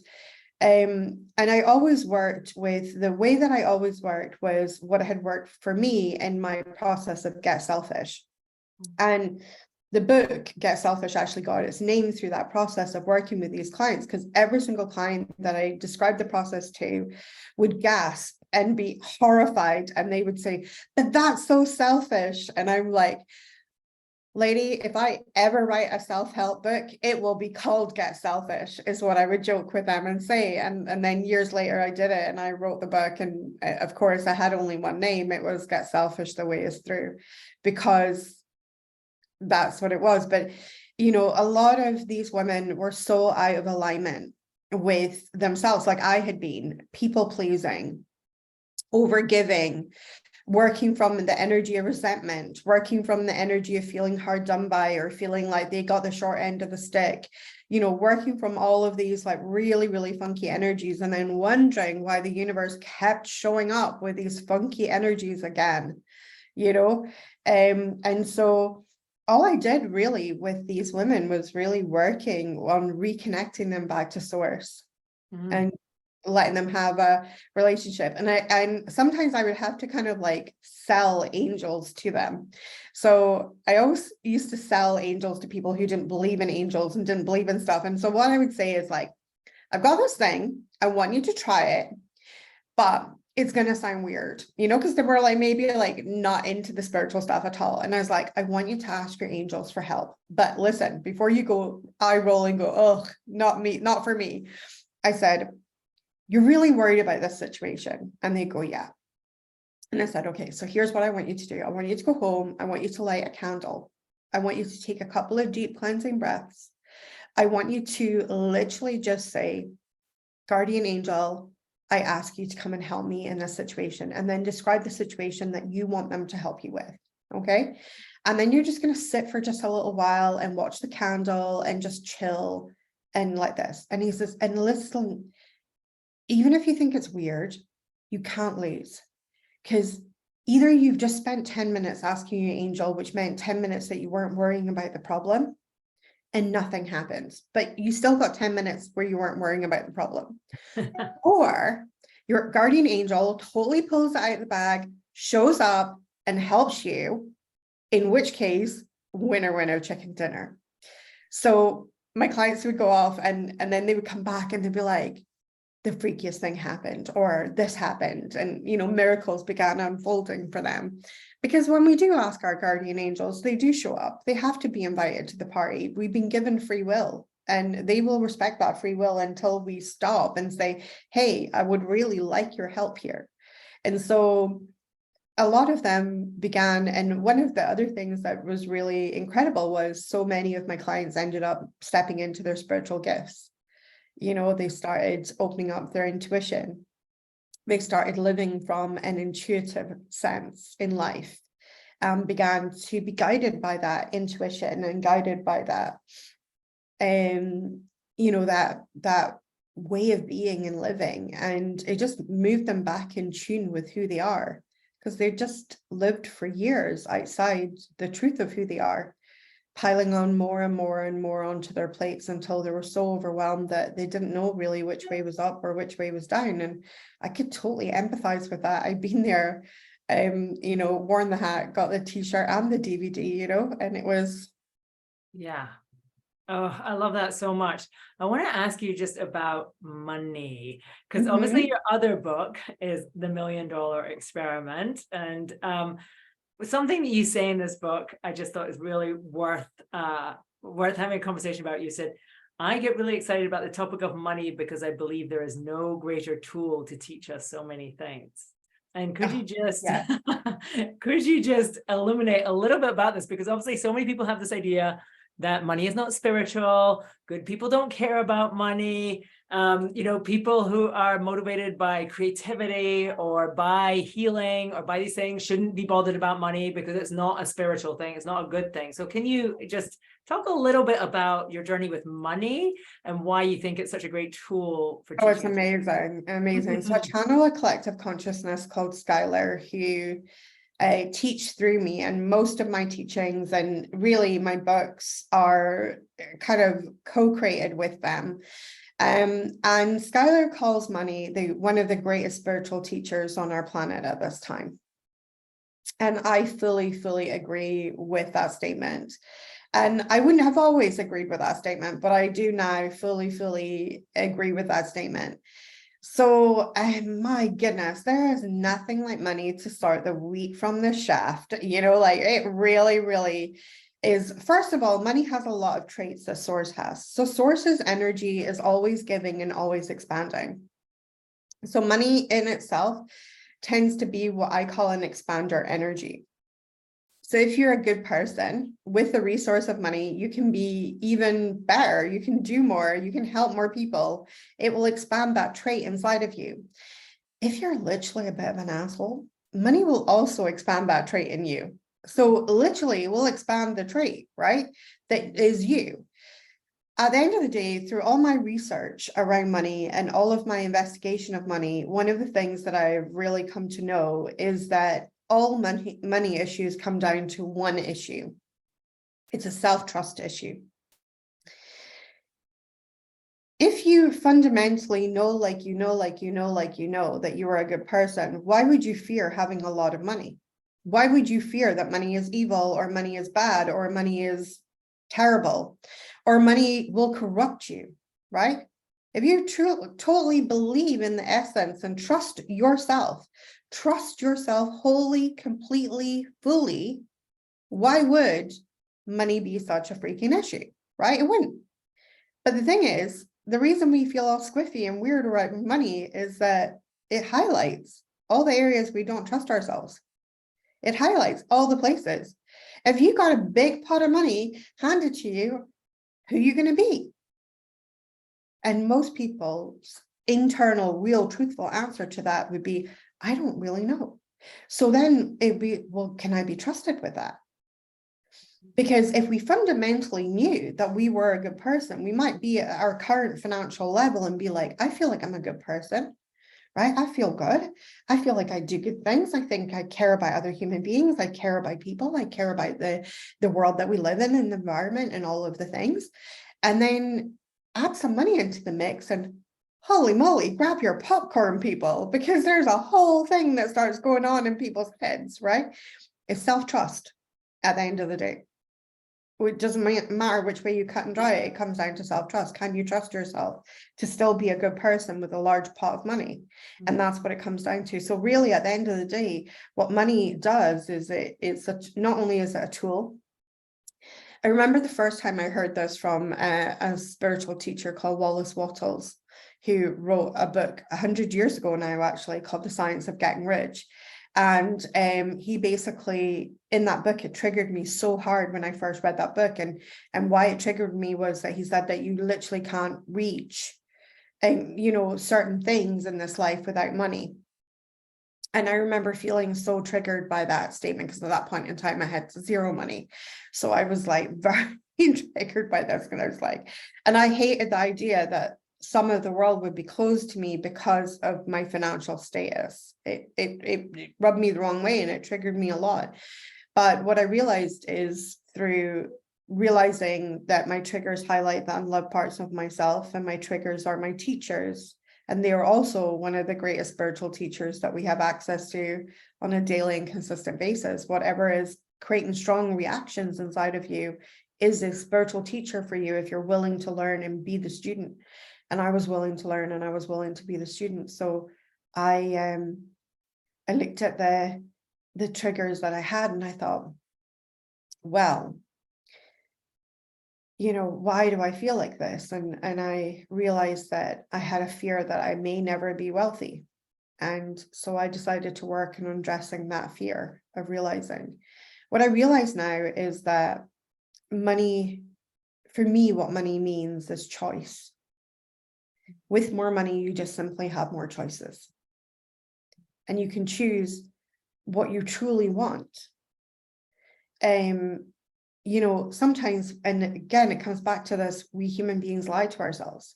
I always worked with, the way that I always worked was what had worked for me in my process of Get Selfish. And the book Get Selfish actually got its name through that process of working with these clients, because every single client that I described the process to would gasp and be horrified, and they would say, but that's so selfish. And I'm like, lady, if I ever write a self-help book, it will be called Get Selfish, is what I would joke with them and say. And then years later, I did it and I wrote the book. And of course, I had only one name. It was Get Selfish, The Way Is Through, because that's what it was. But, you know, a lot of these women were so out of alignment with themselves, like I had been, people pleasing, overgiving, working from the energy of resentment, working from the energy of feeling hard done by, or feeling like they got the short end of the stick, you know, working from all of these like really, really funky energies, and then wondering why the universe kept showing up with these funky energies again, you know? And so all I did really with these women was really working on reconnecting them back to source, and letting them have a relationship. And sometimes I would have to kind of like sell angels to them. So I always used to sell angels to people who didn't believe in angels and didn't believe in stuff. And so what I would say is like, I've got this thing, I want you to try it, but it's going to sound weird, you know, because they were like, maybe like not into the spiritual stuff at all. And I was like, I want you to ask your angels for help. But listen, before you go eye roll and go, oh, not me, not for me. I said, you're really worried about this situation? And they go, yeah. And I said, okay, so here's what I want you to do. I want you to go home. I want you to light a candle. I want you to take a couple of deep cleansing breaths. I want you to literally just say, guardian angel, I ask you to come and help me in this situation, and then describe the situation that you want them to help you with. Okay. And then you're just going to sit for just a little while and watch the candle and just chill and like this. And he says, and listen, even if you think it's weird, you can't lose, because either you've just spent 10 minutes asking your angel, which meant 10 minutes that you weren't worrying about the problem, and nothing happens, but you still got 10 minutes where you weren't worrying about the problem. Or your guardian angel totally pulls it out of the bag, shows up and helps you, in which case, winner, winner, chicken dinner. So my clients would go off and then they would come back and they'd be like, the freakiest thing happened, or this happened, and miracles began unfolding for them. Because when we do ask our guardian angels, they do show up. They have to be invited to the party. We've been given free will, and they will respect that free will until we stop and say, hey, I would really like your help here. And so a lot of them began, and one of the other things that was really incredible was so many of my clients ended up stepping into their spiritual gifts. They started opening up their intuition. They started living from an intuitive sense in life, began to be guided by that intuition and guided by that, that way of being and living. And it just moved them back in tune with who they are, because they just lived for years outside the truth of who they are, piling on more and more and more onto their plates until they were so overwhelmed that they didn't know really which way was up or which way was down. And I could totally empathize with that. I've been there, worn the hat, got the t-shirt and the DVD, and it was. Yeah. Oh, I love that so much. I want to ask you just about money, because obviously your other book is The $1 Million Experiment. And something that you say in this book, I just thought is really worth having a conversation about. You said, I get really excited about the topic of money because I believe there is no greater tool to teach us so many things. And could you just illuminate a little bit about this? Because obviously so many people have this idea that money is not spiritual, good people don't care about money. People who are motivated by creativity or by healing or by these things shouldn't be bothered about money because it's not a spiritual thing, it's not a good thing. So can you just talk a little bit about your journey with money and why you think it's such a great tool for teaching? Oh, it's amazing. So I channel a collective consciousness called Skylar, who teach through me, and most of my teachings and really my books are kind of co-created with them. And Skylar calls money one of the greatest spiritual teachers on our planet at this time. And I fully agree with that statement. And I wouldn't have always agreed with that statement, but I do now fully agree with that statement. So, my goodness, there is nothing like money to start the week from the shaft. It really is. First of all, money has a lot of traits that source has. So source's energy is always giving and always expanding. So money in itself tends to be what I call an expander energy. So if you're a good person with the resource of money, you can be even better. You can do more. You can help more people. It will expand that trait inside of you. If you're literally a bit of an asshole, money will also expand that trait in you. So literally it will expand the trait, right? That is you. At the end of the day, through all my research around money and all of my investigation of money, one of the things that I've really come to know is that all money issues come down to one issue. It's a self-trust issue. If you fundamentally know, that you are a good person, why would you fear having a lot of money? Why would you fear that money is evil, or money is bad, or money is terrible, or money will corrupt you, right? If you totally believe in the essence and trust yourself wholly, completely, fully, why would money be such a freaking issue, right? It wouldn't. But the thing is, the reason we feel all squiffy and weird around money is that it highlights all the areas we don't trust ourselves. It highlights all the places. If you got a big pot of money handed to you, who are you going to be? And most people's internal, real, truthful answer to that would be, I don't really know. So then it'd be, well, can I be trusted with that? Because if we fundamentally knew that we were a good person, we might be at our current financial level and be like, I feel like I'm a good person, right? I feel good. I feel like I do good things. I think I care about other human beings. I care about people. I care about the world that we live in and the environment and all of the things. And then add some money into the mix and holy moly, grab your popcorn, people, because there's a whole thing that starts going on in people's heads, right? It's self-trust at the end of the day. it doesn't matter which way you cut and dry it, it comes down to self-trust. Can you trust yourself to still be a good person with a large pot of money? And that's what it comes down to. So really, at the end of the day, what money does is not only is it a tool. I remember the first time I heard this from a spiritual teacher called Wallace Wattles, who wrote a book 100 years ago now, actually, called The Science of Getting Rich. And he basically, in that book, it triggered me so hard when I first read that book. And why it triggered me was that he said that you literally can't reach, certain things in this life without money. And I remember feeling so triggered by that statement, because at that point in time, I had zero money. So I was like very triggered by this, because I was like, and I hated the idea that some of the world would be closed to me because of my financial status. It rubbed me the wrong way, and it triggered me a lot. But what I realized is, through realizing that my triggers highlight the unloved parts of myself, and my triggers are my teachers. And they are also one of the greatest spiritual teachers that we have access to on a daily and consistent basis. Whatever is creating strong reactions inside of you is a spiritual teacher for you, if you're willing to learn and be the student. And I was willing to learn, and I was willing to be the student. So I looked at the triggers that I had, and I thought, well, why do I feel like this? And I realized that I had a fear that I may never be wealthy. And so I decided to work on addressing that fear of realizing. What I realize now is that money, for me, what money means is choice. With more money, you just simply have more choices. And you can choose what you truly want. Sometimes, and again, it comes back to this, we human beings lie to ourselves.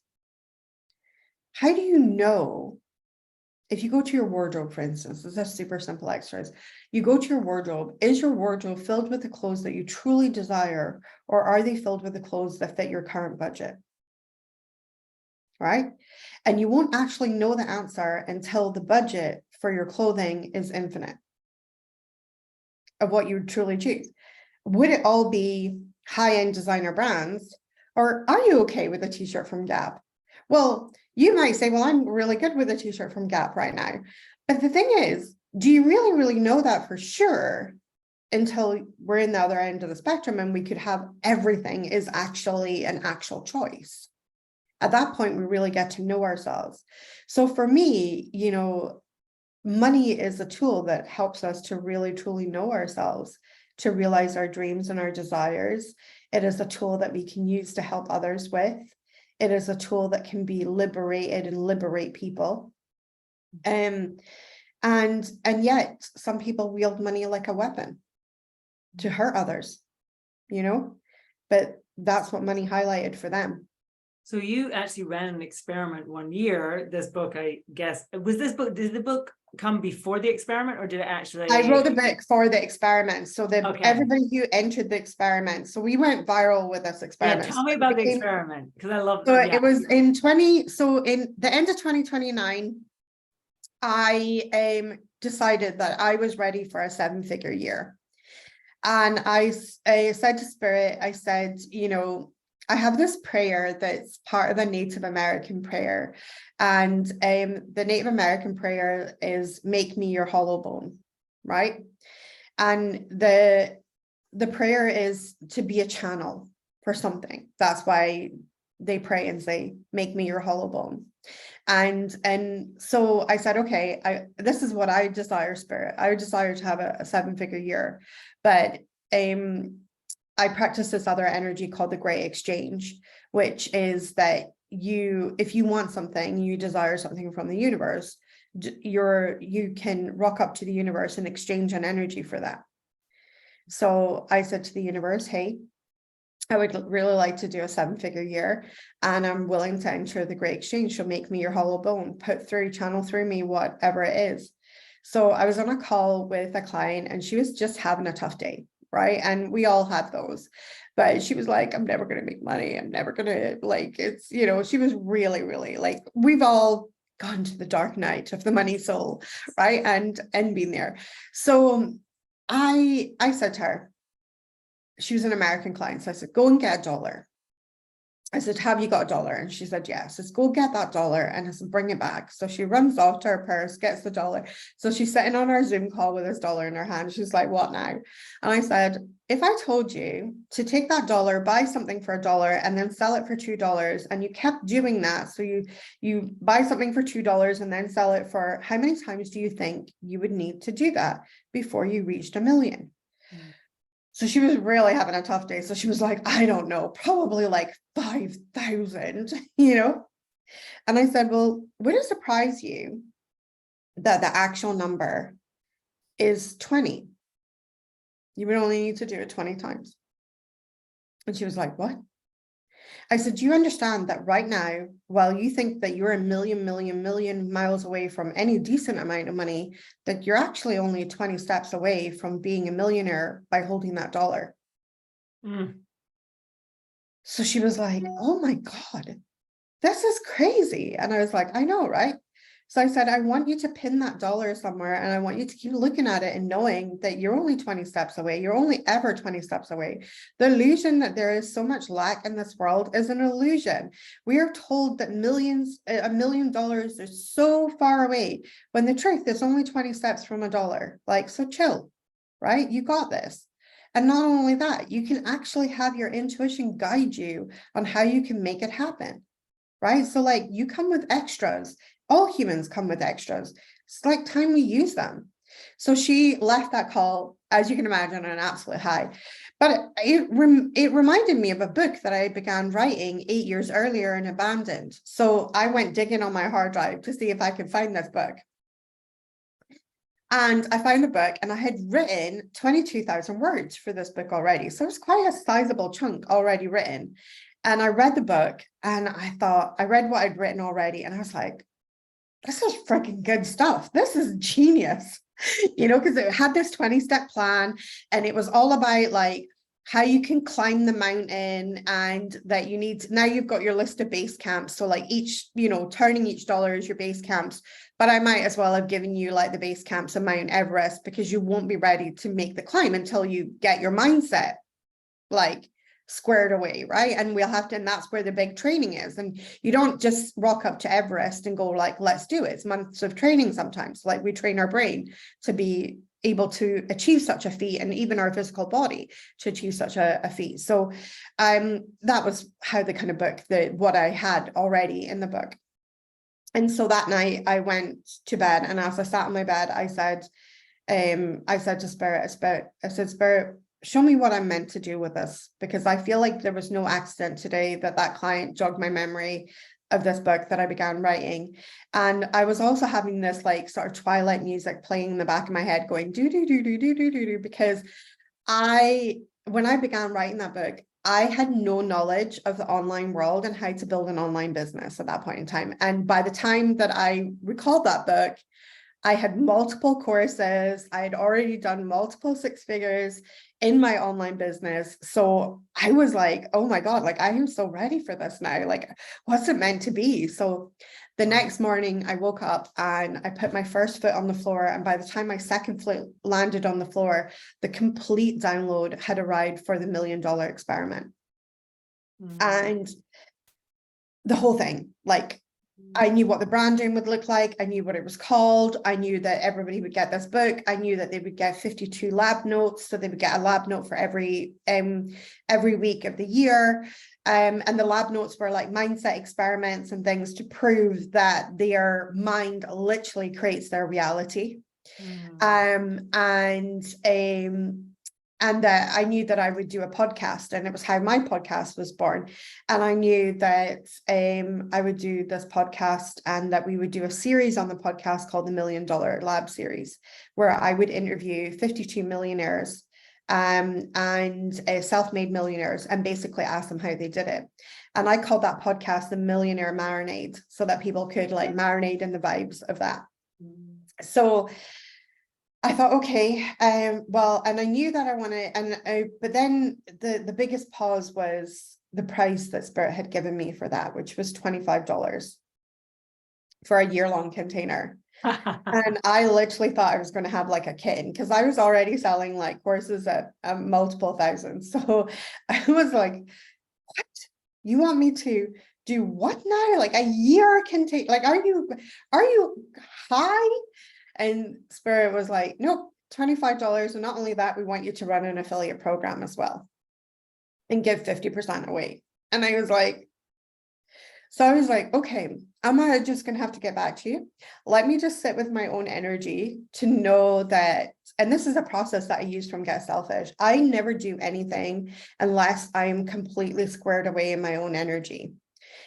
How do you know, if you go to your wardrobe, for instance, this is a super simple exercise. You go to your wardrobe, is your wardrobe filled with the clothes that you truly desire, or are they filled with the clothes that fit your current budget? Right? And you won't actually know the answer until the budget for your clothing is infinite of what you truly choose. Would it all be high-end designer brands, or are you okay with a t-shirt from Gap? Well, you might say, well, I'm really good with a t-shirt from Gap right now. But the thing is, do you really, really know that for sure until we're in the other end of the spectrum and we could have everything is actually an actual choice? At that point, we really get to know ourselves. So for me, money is a tool that helps us to really, truly know ourselves, to realize our dreams and our desires. It is a tool that we can use to help others with. It is a tool that can be liberated and liberate people. And yet some people wield money like a weapon to hurt others, but that's what money highlighted for them. So you actually ran an experiment one year. This book, I guess, did the book come before the experiment, or did it actually? I wrote the book for the experiment. So everybody who entered the experiment. So we went viral with this experiment. Yeah, tell me about the experiment, because I love. So it was in the end of 2029, I decided that I was ready for a 7-figure year. And I said to Spirit, I said, I have this prayer that's part of a Native American prayer. And the Native American prayer is, make me your hollow bone, right? And the prayer is to be a channel for something. That's why they pray and say, make me your hollow bone. And so I said, okay, this is what I desire, Spirit. I desire to have a 7-figure year, but I practice this other energy called the Great Exchange, which is that if you want something, you desire something from the universe, you can rock up to the universe and exchange an energy for that. So I said to the universe, hey, I would really like to do a 7-figure year, and I'm willing to enter the Great Exchange. So make me your hollow bone, channel through me, whatever it is. So I was on a call with a client, and she was just having a tough day. Right. And we all have those, but she was like, I'm never going to make money. I'm never going to she was really, really like, we've all gone to the dark night of the money soul. Right. And been there. So I said to her, she was an American client. So I said, go and get $1. I said, have you got $1? And she said, yes. I said, go get that $1 and I said, bring it back. So she runs off to her purse, gets the $1. So she's sitting on our Zoom call with this $1 in her hand. She's like, what now? And I said, if I told you to take that $1, buy something for $1 and then sell it for $2, and you kept doing that, so you buy something for $2 and then sell it for, how many times do you think you would need to do that before you reached $1 million? So she was really having a tough day. So she was like, I don't know, probably like 5,000, you know? And I said, well, would it surprise you that the actual number is 20? You would only need to do it 20 times. And she was like, what? I said, do you understand that right now, while you think that you're a million miles away from any decent amount of money, that you're actually only 20 steps away from being a millionaire by holding that $1? So she was like, oh my God, this is crazy. And I was like, I know, right? So I said, I want you to pin that $1 somewhere, and I want you to keep looking at it and knowing that you're only 20 steps away. You're only ever 20 steps away. The illusion that there is so much lack in this world is an illusion. We are told that $1 million is so far away, when the truth is only 20 steps from $1. Like, so chill, right? You got this. And not only that, you can actually have your intuition guide you on how you can make it happen, right? So like, you come with extras. All humans come with extras. It's like time we use them. So she left that call, as you can imagine, on an absolute high. But it reminded me of a book that I began writing 8 years earlier and abandoned. So I went digging on my hard drive to see if I could find this book. And I found the book, and I had written 22,000 words for this book already. So it's quite a sizable chunk already written. And I read the book, and I read what I'd written already, and I was like, this is freaking good stuff. This is genius, you know, because it had this 20-step plan, and it was all about like how you can climb the mountain, and that you need, now you've got your list of base camps. So like each, you know, turning each $1 is your base camps. But I might as well have given you like the base camps of Mount Everest, because you won't be ready to make the climb until you get your mindset like squared away, right? And we'll have to, and that's where the big training is. And you don't just rock up to Everest and go like, let's do it. It's months of training sometimes. Like, we train our brain to be able to achieve such a feat, and even our physical body to achieve such a feat. So that was how the kind of book, what I had already in the book. And so that night I went to bed, and as I sat on my bed, I said to Spirit, Spirit, show me what I'm meant to do with this, because I feel like there was no accident today that client jogged my memory of this book that I began writing. And I was also having this like sort of twilight music playing in the back of my head going do do do do do do do do, because when I began writing that book, I had no knowledge of the online world and how to build an online business at that point in time. And by the time that I recalled that book, I had multiple courses. I had already done multiple 6 figures in my online business. So I was like, oh my God, like I am so ready for this now. Like, what's it meant to be? So the next morning I woke up and I put my first foot on the floor. And by the time my second foot landed on the floor, the complete download had arrived for the $1 million experiment. And the whole thing, like, I knew what the branding would look like. I knew what it was called. I knew that everybody would get this book. I knew that they would get 52 lab notes. So they would get a lab note for every week of the year. And the lab notes were like mindset experiments and things to prove that their mind literally creates their reality. And that I knew that I would do a podcast, and it was how my podcast was born. And I knew that I would do this podcast, and that we would do a series on the podcast called the $1 Million Lab series, where I would interview 52 millionaires and self-made millionaires, and basically ask them how they did it. And I called that podcast the Millionaire Marinade, so that people could like marinate in the vibes of that. So I thought, okay, well, and I knew that I wanted, but then the biggest pause was the price that Spirit had given me for that, which was $25 for a year-long container. And I literally thought I was going to have like a kitten, because I was already selling like courses at multiple thousands. So I was like, what? You want me to do what now? Like a year can take, like, are you high? And Spirit was like, nope, $25. And not only that, we want you to run an affiliate program as well and give 50% away. And I was like, okay, I'm just gonna have to get back to you. Let me just sit with my own energy to know that, and this is a process that I use from Get Selfish. I never do anything unless I'm completely squared away in my own energy,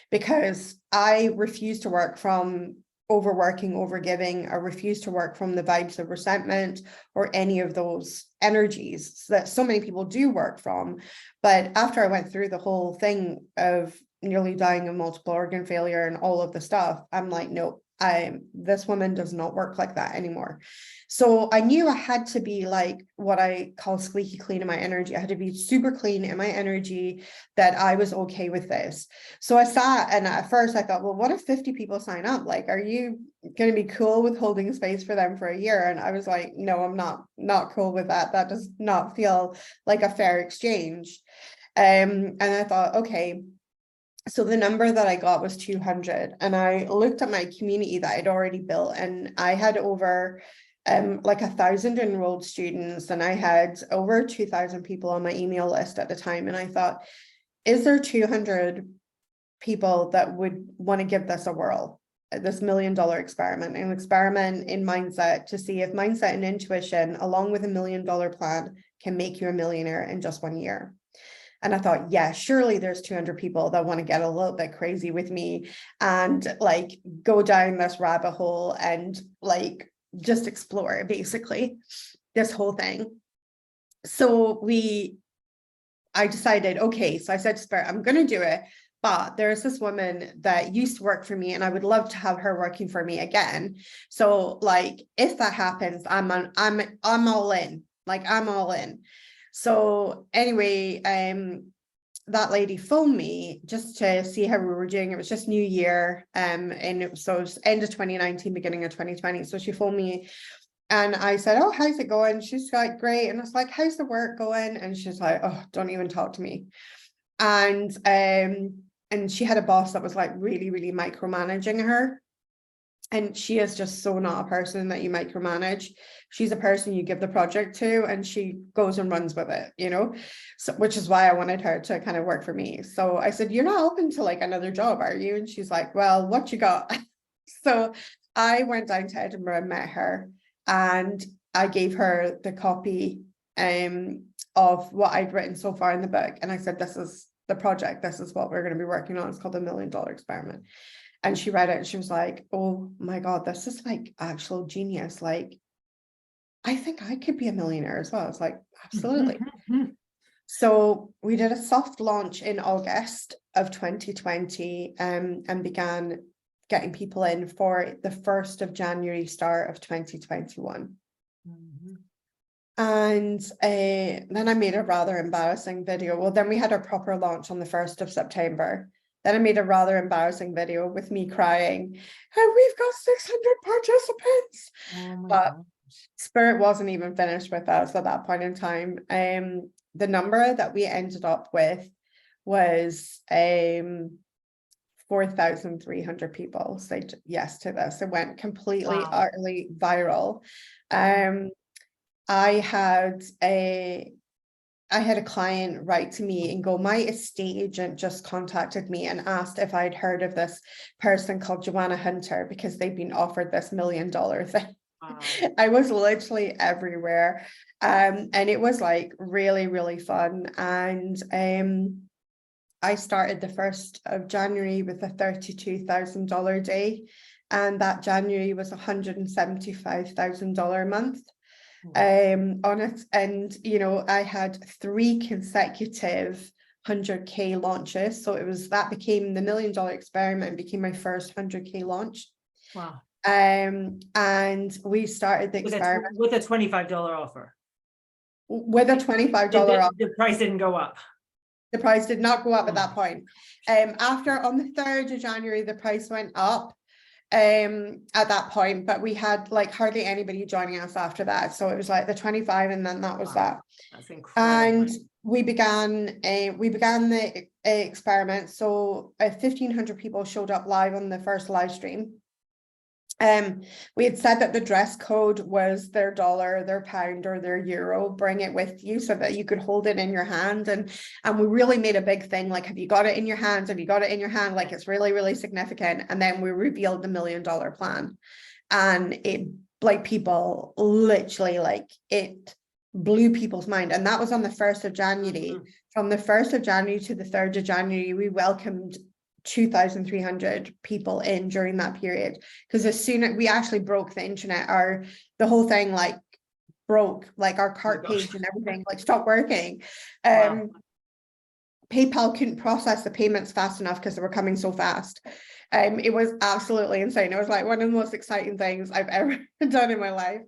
because I refuse to work from overworking, overgiving. I refuse to work from the vibes of resentment or any of those energies that so many people do work from. But after I went through the whole thing of nearly dying of multiple organ failure and all of the stuff, I'm like, no, this woman does not work like that anymore. So I knew I had to be like what I call squeaky clean in my energy. I had to be super clean in my energy, that I was okay with this. So I sat, and at first I thought, well, what if 50 people sign up? Like, are you going to be cool with holding space for them for a year? And I was like, no, I'm not cool with that. That does not feel like a fair exchange. And I thought, okay. So the number that I got was 200, and I looked at my community that I'd already built, and I had over like 1,000 enrolled students, and I had over 2,000 people on my email list at the time. And I thought, is there 200 people that would want to give this a whirl, this $1 million experiment, an experiment in mindset, to see if mindset and intuition, along with $1 million plan, can make you a millionaire in just 1 year? And I thought, yeah, surely there's 200 people that want to get a little bit crazy with me and like go down this rabbit hole and like just explore basically this whole thing. So I decided, okay, so I said to Spirit, I'm going to do it. But there's this woman that used to work for me, and I would love to have her working for me again. So like, if that happens, I'm all in. Like, I'm all in. So anyway, that lady phoned me just to see how we were doing. It was just New Year, and it was end of 2019, beginning of 2020. So she phoned me, and I said, oh, how's it going? She's like, great. And I was like, how's the work going? And she's like, oh, don't even talk to me. And she had a boss that was like really, really micromanaging her. And she is just so not a person that you micromanage. She's a person you give the project to, and she goes and runs with it, you know, so which is why I wanted her to kind of work for me. So I said, you're not open to like another job, are you? And she's like, well, what you got? So I went down to Edinburgh and met her, and I gave her the copy of what I'd written so far in the book. And I said, this is the project. This is what we're going to be working on. It's called the $1 million experiment. And she read it, and she was like, oh my God, this is like actual genius. Like, I think I could be a millionaire as well. It's like, absolutely. So we did a soft launch in August of 2020, and began getting people in for the 1st of January start of 2021. And then I made a rather embarrassing video. Well, then we had our proper launch on the 1st of September. Then I made a rather embarrassing video with me crying, and we've got 600 participants. But Spirit wasn't even finished with us at that point in time. The number that we ended up with was 4,300 people said yes to this. It went completely, utterly viral. I had a client write to me and go, my estate agent just contacted me and asked if I'd heard of this person called Joanna Hunter, because they'd been offered this $1 million thing. Wow. I was literally everywhere. And it was like really, really fun. And I started the 1st of January with a $32,000 day. And that January was $175,000 a month. On it, and you know, I had 3 consecutive 100K launches, so that became the $1 million experiment, became my first 100K launch. Wow. And we started the experiment with a $25 offer. With a $25 offer. The price didn't go up. The price did not go up at that point. After, on the 3rd of January, the price went up. at that point, but we had like hardly anybody joining us after that. So it was like the 25, and then that was that. That's incredible. And we began the experiment. So 1,500 people showed up live on the first live stream. We had said that the dress code was their dollar, their pound, or their euro. Bring it with you so that you could hold it in your hand. And we really made a big thing, like, have you got it in your hands? Have you got it in your hand? Like, it's really, really significant. And then we revealed the $1 million plan, and it, like, people literally, like, it blew people's mind. And that was on the 1st of January. From the 1st of January to the 3rd of January, we welcomed 2,300 people in during that period, because as soon as we actually broke the internet, the whole thing like broke, like our cart page and everything like stopped working. Wow. PayPal couldn't process the payments fast enough because they were coming so fast. It was absolutely insane. It was like one of the most exciting things I've ever done in my life.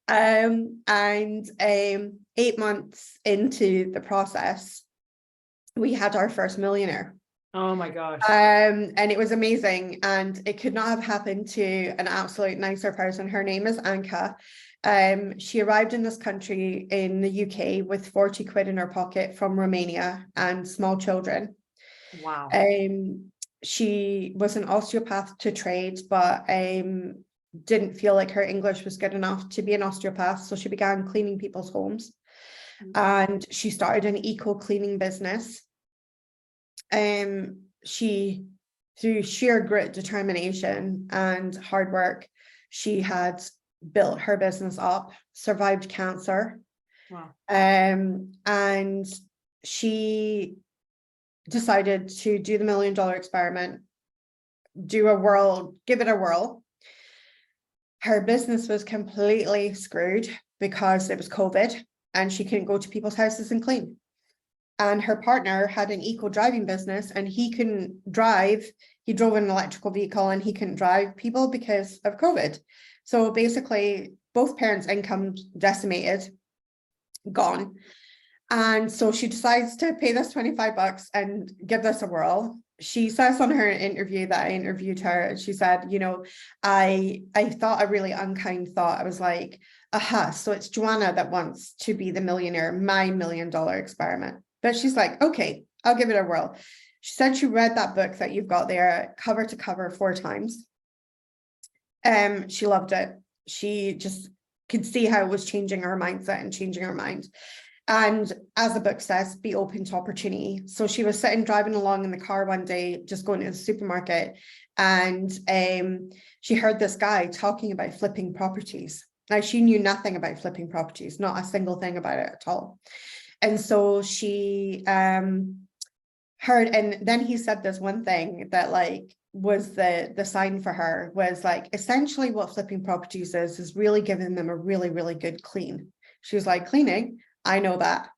And 8 months into the process, we had our first millionaire. Oh my gosh. And it was amazing, and it could not have happened to an absolute nicer person. Her name is Anka. She arrived in this country in the UK with 40 quid in her pocket from Romania and small children. Wow. She was an osteopath to trade, but didn't feel like her English was good enough to be an osteopath, so she began cleaning people's homes. And she started an eco cleaning business. She, through sheer grit, determination, and hard work, she had built her business up, survived cancer. Wow. And she decided to do the $1 million experiment, give it a whirl. Her business was completely screwed because it was COVID and she couldn't go to people's houses and clean. And her partner had an eco driving business, and he couldn't drive. He drove an electrical vehicle and he couldn't drive people because of COVID. So basically both parents' income decimated, gone. And so she decides to pay this $25 and give this a whirl. She says on her interview that I interviewed her, she said, you know, I thought a really unkind thought. I was like, aha, so it's Joanna that wants to be the millionaire, my $1 million experiment. But she's like, okay, I'll give it a whirl. She said she read that book that you've got there cover to cover 4 times. She loved it. She just could see how it was changing her mindset and changing her mind. And as the book says, be open to opportunity. So she was driving along in the car one day, just going to the supermarket, and she heard this guy talking about flipping properties. Now, she knew nothing about flipping properties, not a single thing about it at all. And so she heard, and then he said this one thing that like was the sign for her, was like, essentially what flipping properties is really giving them a really, really good clean. She was like, cleaning, I know that.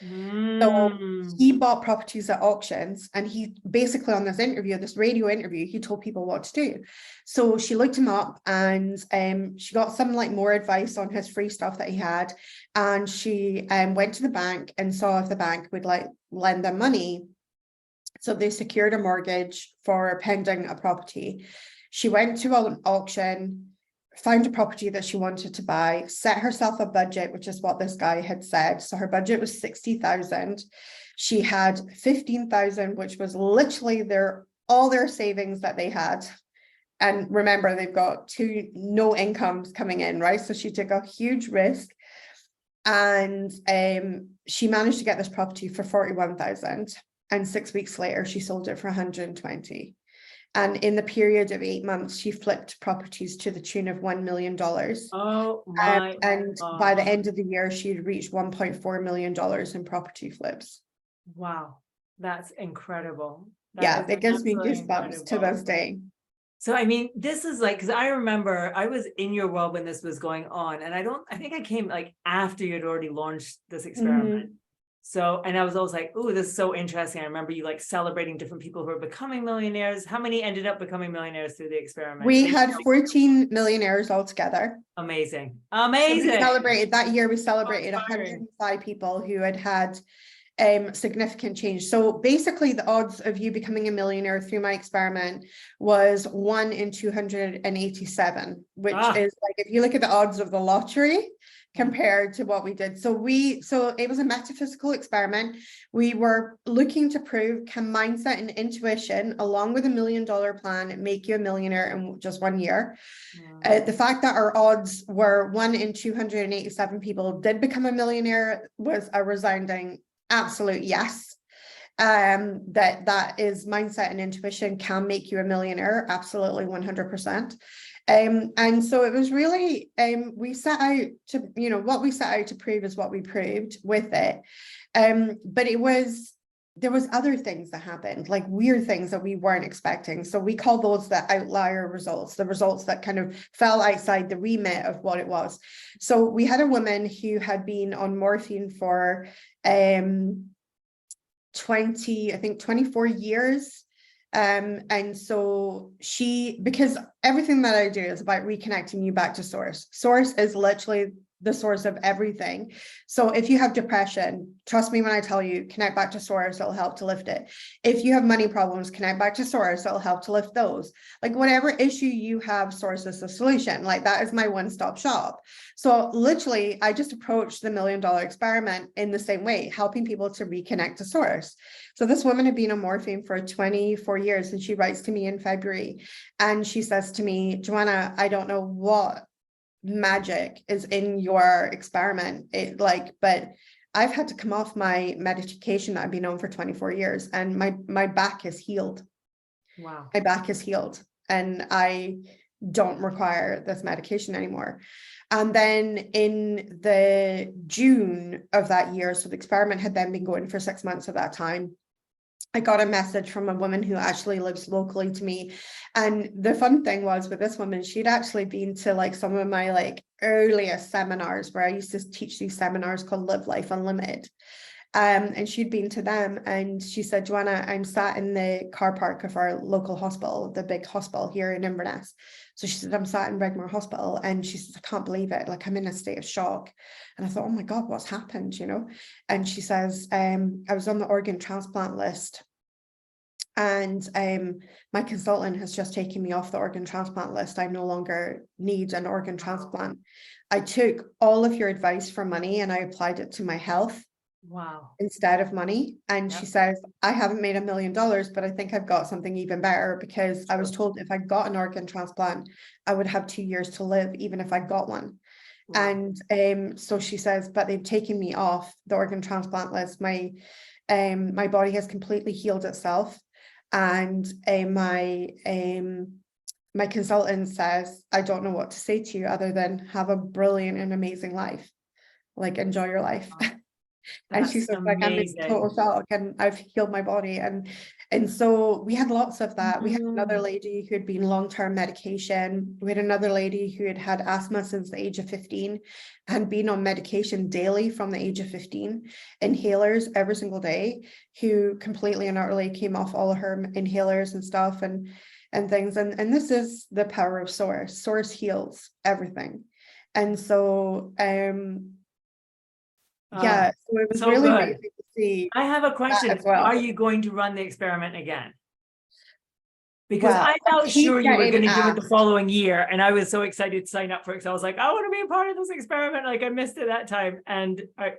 So he bought properties at auctions, and he basically on this interview, this radio interview, he told people what to do. So she looked him up, and she got some like more advice on his free stuff that he had, and she went to the bank and saw if the bank would like lend them money. So they secured a mortgage for pending a property. She went to an auction, found a property that she wanted to buy, set herself a budget, which is what this guy had said. So her budget was 60,000. She had 15,000, which was literally all their savings that they had. And remember, they've got no incomes coming in, right? So she took a huge risk, and she managed to get this property for 41,000. And 6 weeks later, she sold it for 120. And in the period of 8 months, she flipped properties to the tune of $1 million. Oh my and by the end of the year, she had reached $1.4 million in property flips. Wow, that's incredible. It gives me goosebumps to this day. So, I mean, this is like, because I remember I was in your world when this was going on, and I think I came like after you had already launched this experiment. So, and I was always like, oh, this is so interesting. I remember you like celebrating different people who are becoming millionaires. How many ended up becoming millionaires through the experiment? We had 14 millionaires altogether. Amazing. So we celebrated that year. We celebrated 105 people who had significant change. So basically the odds of you becoming a millionaire through my experiment was 1 in 287, which is like, if you look at the odds of the lottery compared to what we did. So it was a metaphysical experiment. We were looking to prove, can mindset and intuition, along with $1 million plan, make you a millionaire in just 1 year? The fact that our odds were 1 in 287 people did become a millionaire was a resounding absolute yes. That is, mindset and intuition can make you a millionaire, absolutely 100%. And so it was really, we set out to, what we set out to prove is what we proved with it. But there was other things that happened, like weird things that we weren't expecting. So we call those the outlier results, the results that kind of fell outside the remit of what it was. So we had a woman who had been on morphine for 24 years. And so because everything that I do is about reconnecting you back to source. Source is literally the source of everything. So if you have depression, trust me when I tell you, connect back to source, it'll help to lift it. If you have money problems, connect back to source, it'll help to lift those. Like whatever issue you have, source is the solution. Like that is my one-stop shop. So literally, I just approached the $1 million experiment in the same way, helping people to reconnect to source. So this woman had been on morphine for 24 years, and she writes to me in February, and she says to me, Joanna, I don't know what magic is in your experiment, but I've had to come off my medication that I've been on for 24 years, and my back is healed. Wow. My back is healed, and I don't require this medication anymore. And then in the June of that year, so the experiment had then been going for 6 months at that time, I got a message from a woman who actually lives locally to me. And the fun thing was with this woman, she'd actually been to like some of my like earliest seminars where I used to teach these seminars called Live Life Unlimited. And she'd been to them, and she said, Joanna, I'm sat in the car park of our local hospital, the big hospital here in Inverness. So she said, I'm sat in Regmore Hospital, and she says, I can't believe it. Like, I'm in a state of shock. And I thought, oh my God, what's happened, And she says, I was on the organ transplant list, and my consultant has just taken me off the organ transplant list. I no longer need an organ transplant. I took all of your advice for money and I applied it to my health. Wow. Instead of money. And she says, I haven't made $1 million, but I think I've got something even better, because I was told if I got an organ transplant, I would have 2 years to live, even if I got one. Wow. And so she says, but they've taken me off the organ transplant list. My body has completely healed itself. And my consultant says, I don't know what to say to you other than have a brilliant and amazing life. Like, enjoy your life. Wow. And she said, like, I'm in total shock and I've healed my body. And so we had lots of that. We had another lady who had been long-term medication. We had another lady who had had asthma since the age of 15 and been on medication daily from the age of 15, inhalers every single day, who completely and utterly came off all of her inhalers and stuff and things. And this is the power of source. Source heals everything. And so, yeah, so it was so really good. amazing to see. I have a question. Well. Are you going to run the experiment again? Because Well, I felt sure you were going to do it the asked. following year. And I was so excited to sign up for it, because I was like, I want to be a part of this experiment. Like, I missed it that time. And and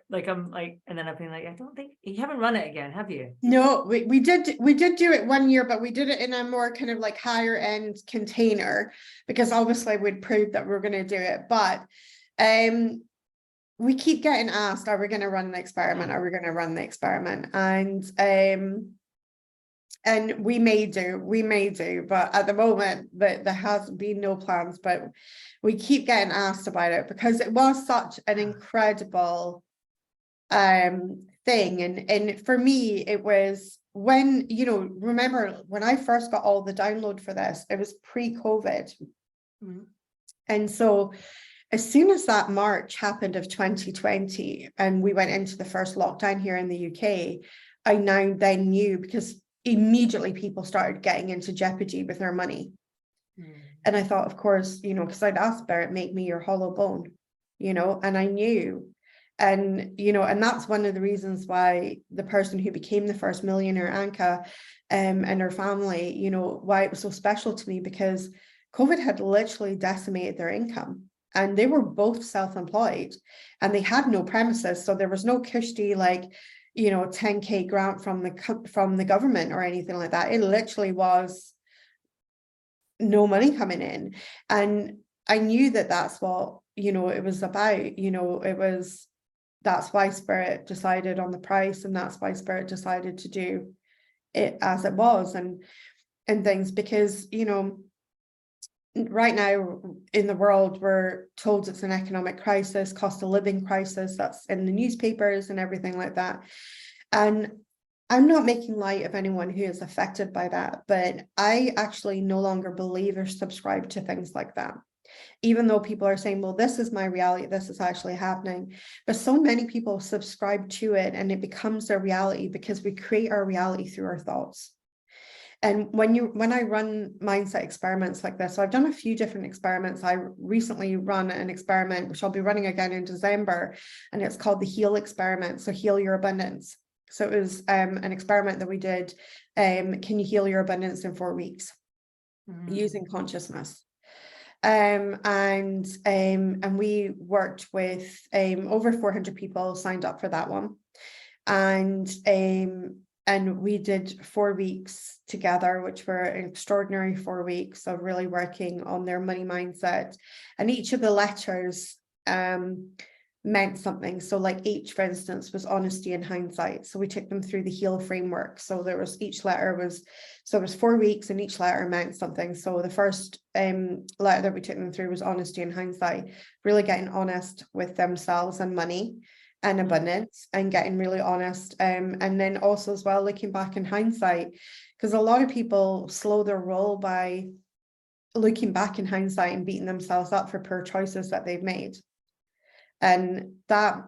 then I've been like, I don't think you haven't run it again, have you? No, we did do it 1 year, but we did it in a more kind of like higher end container, because obviously we'd proved that we were going to do it. But we keep getting asked, are we going to run the experiment? Are we going to run the experiment? And we may do, but at the moment there has been no plans, but we keep getting asked about it because it was such an incredible thing. And for me, it was when, remember when I first got all the download for this, it was pre-COVID. Mm-hmm. And so as soon as that March happened of 2020 and we went into the first lockdown here in the UK, I now then knew, because immediately people started getting into jeopardy with their money. And I thought, of course, because I'd asked Barrett, make me your hollow bone, and I knew. And, and that's one of the reasons why the person who became the first millionaire, Anka, and her family, why it was so special to me, because COVID had literally decimated their income. And they were both self-employed and they had no premises. So there was no cushy, 10K grant from the government or anything like that. It literally was no money coming in. And I knew that that's what, it was about, that's why Spirit decided on the price, and that's why Spirit decided to do it as it was and things, because, right now in the world, we're told it's an economic crisis, cost of living crisis, that's in the newspapers and everything like that. And I'm not making light of anyone who is affected by that, but I actually no longer believe or subscribe to things like that. Even though people are saying, well, this is my reality, this is actually happening. But so many people subscribe to it and it becomes their reality, because we create our reality through our thoughts. And when I run mindset experiments like this, so I've done a few different experiments. I recently run an experiment, which I'll be running again in December, and it's called the HEAL experiment. So heal your abundance. So it was an experiment that we did. Can you heal your abundance in 4 weeks using consciousness? And we worked with over 400 people signed up for that one. And we did 4 weeks together, which were an extraordinary 4 weeks of really working on their money mindset. And each of the letters meant something. So like H, for instance, was honesty and hindsight. So we took them through the HEAL framework. So there was, each letter was, so it was 4 weeks and each letter meant something. So the first letter that we took them through was honesty and hindsight, really getting honest with themselves and money and abundance, and getting really honest. And then also as well, looking back in hindsight, because a lot of people slow their roll by looking back in hindsight and beating themselves up for poor choices that they've made. And that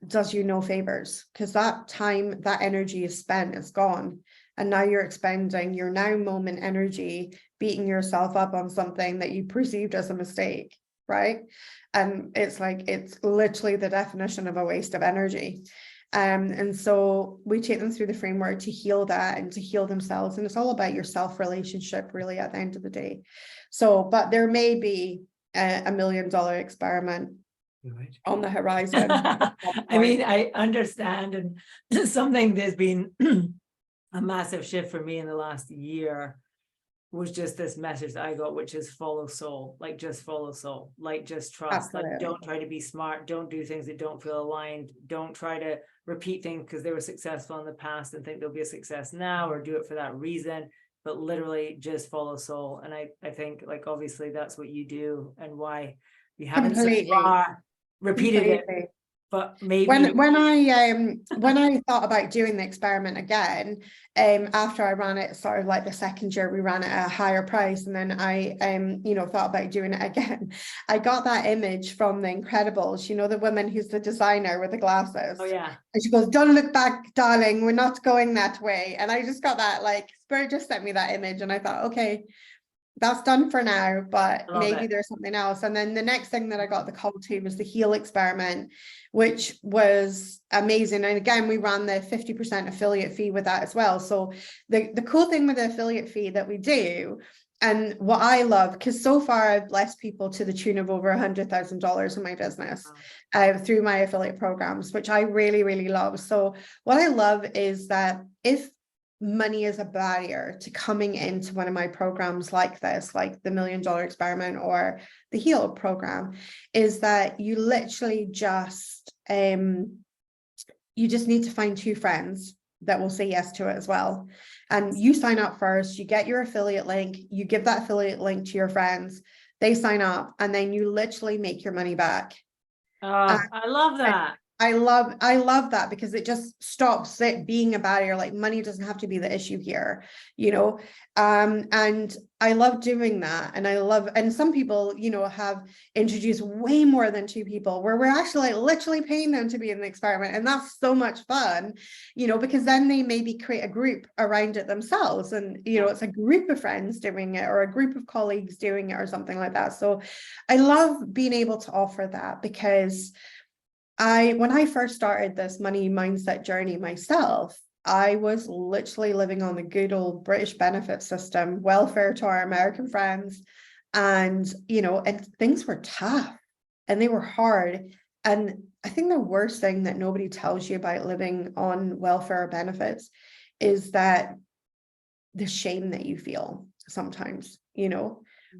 does you no favors, because that time, that energy is spent, it's gone. And now you're expending your now moment energy, beating yourself up on something that you perceived as a mistake, right? And it's literally the definition of a waste of energy. And so we take them through the framework to heal that and to heal themselves. And it's all about your self relationship, really, at the end of the day. So, but there may be $1 million experiment on the horizon. I mean, I understand, and something there's been a massive shift for me in the last year was just this message that I got, which is follow soul, just follow soul, just trust. Absolutely. Don't try to be smart, don't do things that don't feel aligned, don't try to repeat things because they were successful in the past and think they'll be a success now, or do it for that reason, but literally just follow soul. And I think obviously that's what you do, and why you haven't so far repeated it, but maybe when I thought about doing the experiment again, after I ran it sort of like the second year, we ran it at a higher price, and then I thought about doing it again. I got that image from The Incredibles, the woman who's the designer with the glasses. Oh yeah. And she goes, "Don't look back, darling, we're not going that way." And I just got that, Spirit just sent me that image, and I thought, okay, that's done for now, but maybe there's something else. And then the next thing that I got the call to was the HEAL experiment, which was amazing. And again, we ran the 50% affiliate fee with that as well. So the cool thing with the affiliate fee that we do, and what I love, because so far I've blessed people to the tune of over $100,000 in my business through my affiliate programs, which I really, really love. So what I love is that if money is a barrier to coming into one of my programs like this, like the $1 Million Experiment or the HEAL program, is that you literally just need to find 2 friends that will say yes to it as well. And you sign up first, you get your affiliate link, you give that affiliate link to your friends, they sign up, and then you literally make your money back. I love that. I love that, because it just stops it being a barrier. Money doesn't have to be the issue here, and I love doing that. And some people, have introduced way more than 2 people, where we're actually literally paying them to be in the experiment. And that's so much fun, because then they maybe create a group around it themselves. And, it's a group of friends doing it, or a group of colleagues doing it, or something like that. So I love being able to offer that, because when I first started this money mindset journey myself, I was literally living on the good old British benefit system, welfare to our American friends. And, and things were tough and they were hard. And I think the worst thing that nobody tells you about living on welfare benefits is that the shame that you feel sometimes,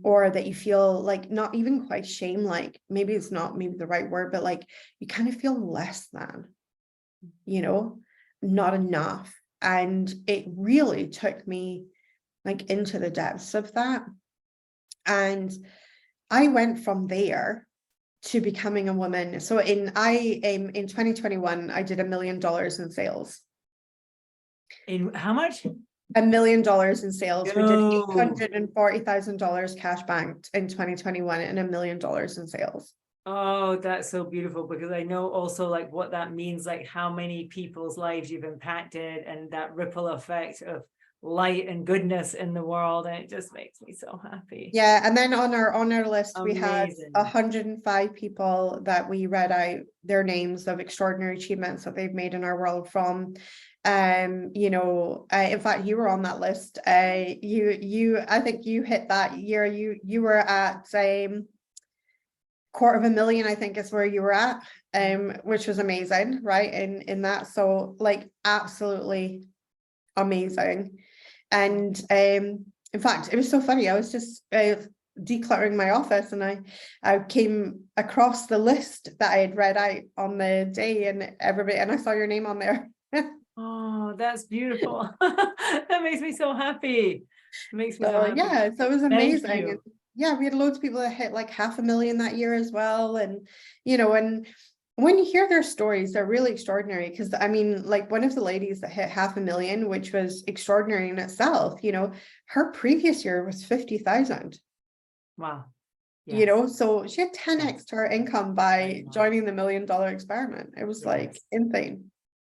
or that you feel like not even quite shame, like maybe it's not maybe the right word, but like you kind of feel less than, not enough. And it really took me like into the depths of that. And I went from there to becoming a woman. So in 2021, I did $1 million in sales. In how much? $1 million in sales. We did No. $840,000 cash banked in 2021 and $1 million in sales. Oh, that's so beautiful, because I know also like what that means, like how many people's lives you've impacted and that ripple effect of light and goodness in the world. And it just makes me so happy. Yeah. And then on our list, we had Amazing. 105 people that we read out their names of extraordinary achievements that they've made in our world from. In fact, you were on that list. I think you hit that year. You were at $250,000, I think is where you were at, which was amazing, right? In that, so like absolutely amazing. And in fact, it was so funny. I was just decluttering my office, and I came across the list that I had read out on the day, and I saw your name on there. Oh, that's beautiful. That makes me so happy. It makes me so happy. Yeah, so it was amazing. Thank you. And yeah, we had loads of people that hit like 500,000 that year as well. And and when you hear their stories, they're really extraordinary, because I mean, like one of the ladies that hit 500,000, which was extraordinary in itself, her previous year was 50,000. Wow. Yes. So she had 10x to her income by joining the $1 million experiment. It was like insane.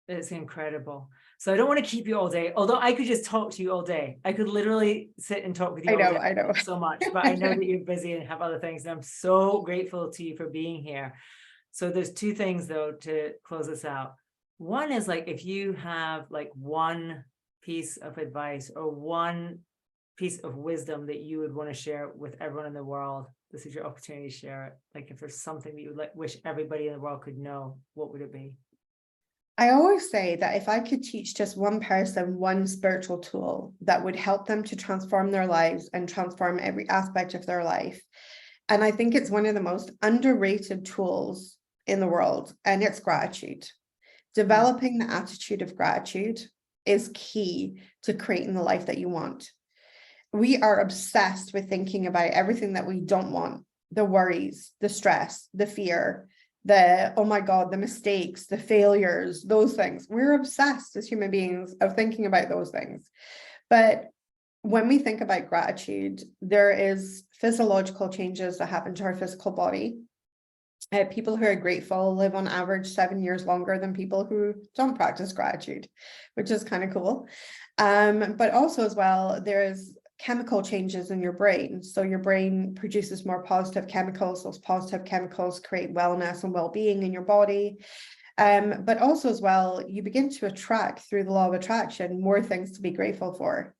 It's incredible. So I don't want to keep you all day, although I could just talk to you all day. I could literally sit and talk with you all day. I know so much, but I know that you're busy and have other things, and I'm so grateful to you for being here. So there's two things though to close this out. One is like, if you have like one piece of advice or one piece of wisdom that you would want to share with everyone in the world, this is your opportunity to share it. Like if there's something that you would wish everybody in the world could know, what would it be? I always say that if I could teach just one person one spiritual tool that would help them to transform their lives and transform every aspect of their life, and I think it's one of the most underrated tools in the world, and it's gratitude. Developing the attitude of gratitude is key to creating the life that you want. We are obsessed with thinking about everything that we don't want, the worries, the stress, the fear, oh my God, the mistakes, the failures, those things. We're obsessed as human beings of thinking about those things. But when we think about gratitude, there is physiological changes that happen to our physical body. People who are grateful live on average 7 years longer than people who don't practice gratitude, which is kind of cool. But also as well, there's chemical changes in your brain. So your brain produces more positive chemicals. Those positive chemicals create wellness and well-being in your body. But also as well, you begin to attract, through the law of attraction, more things to be grateful for.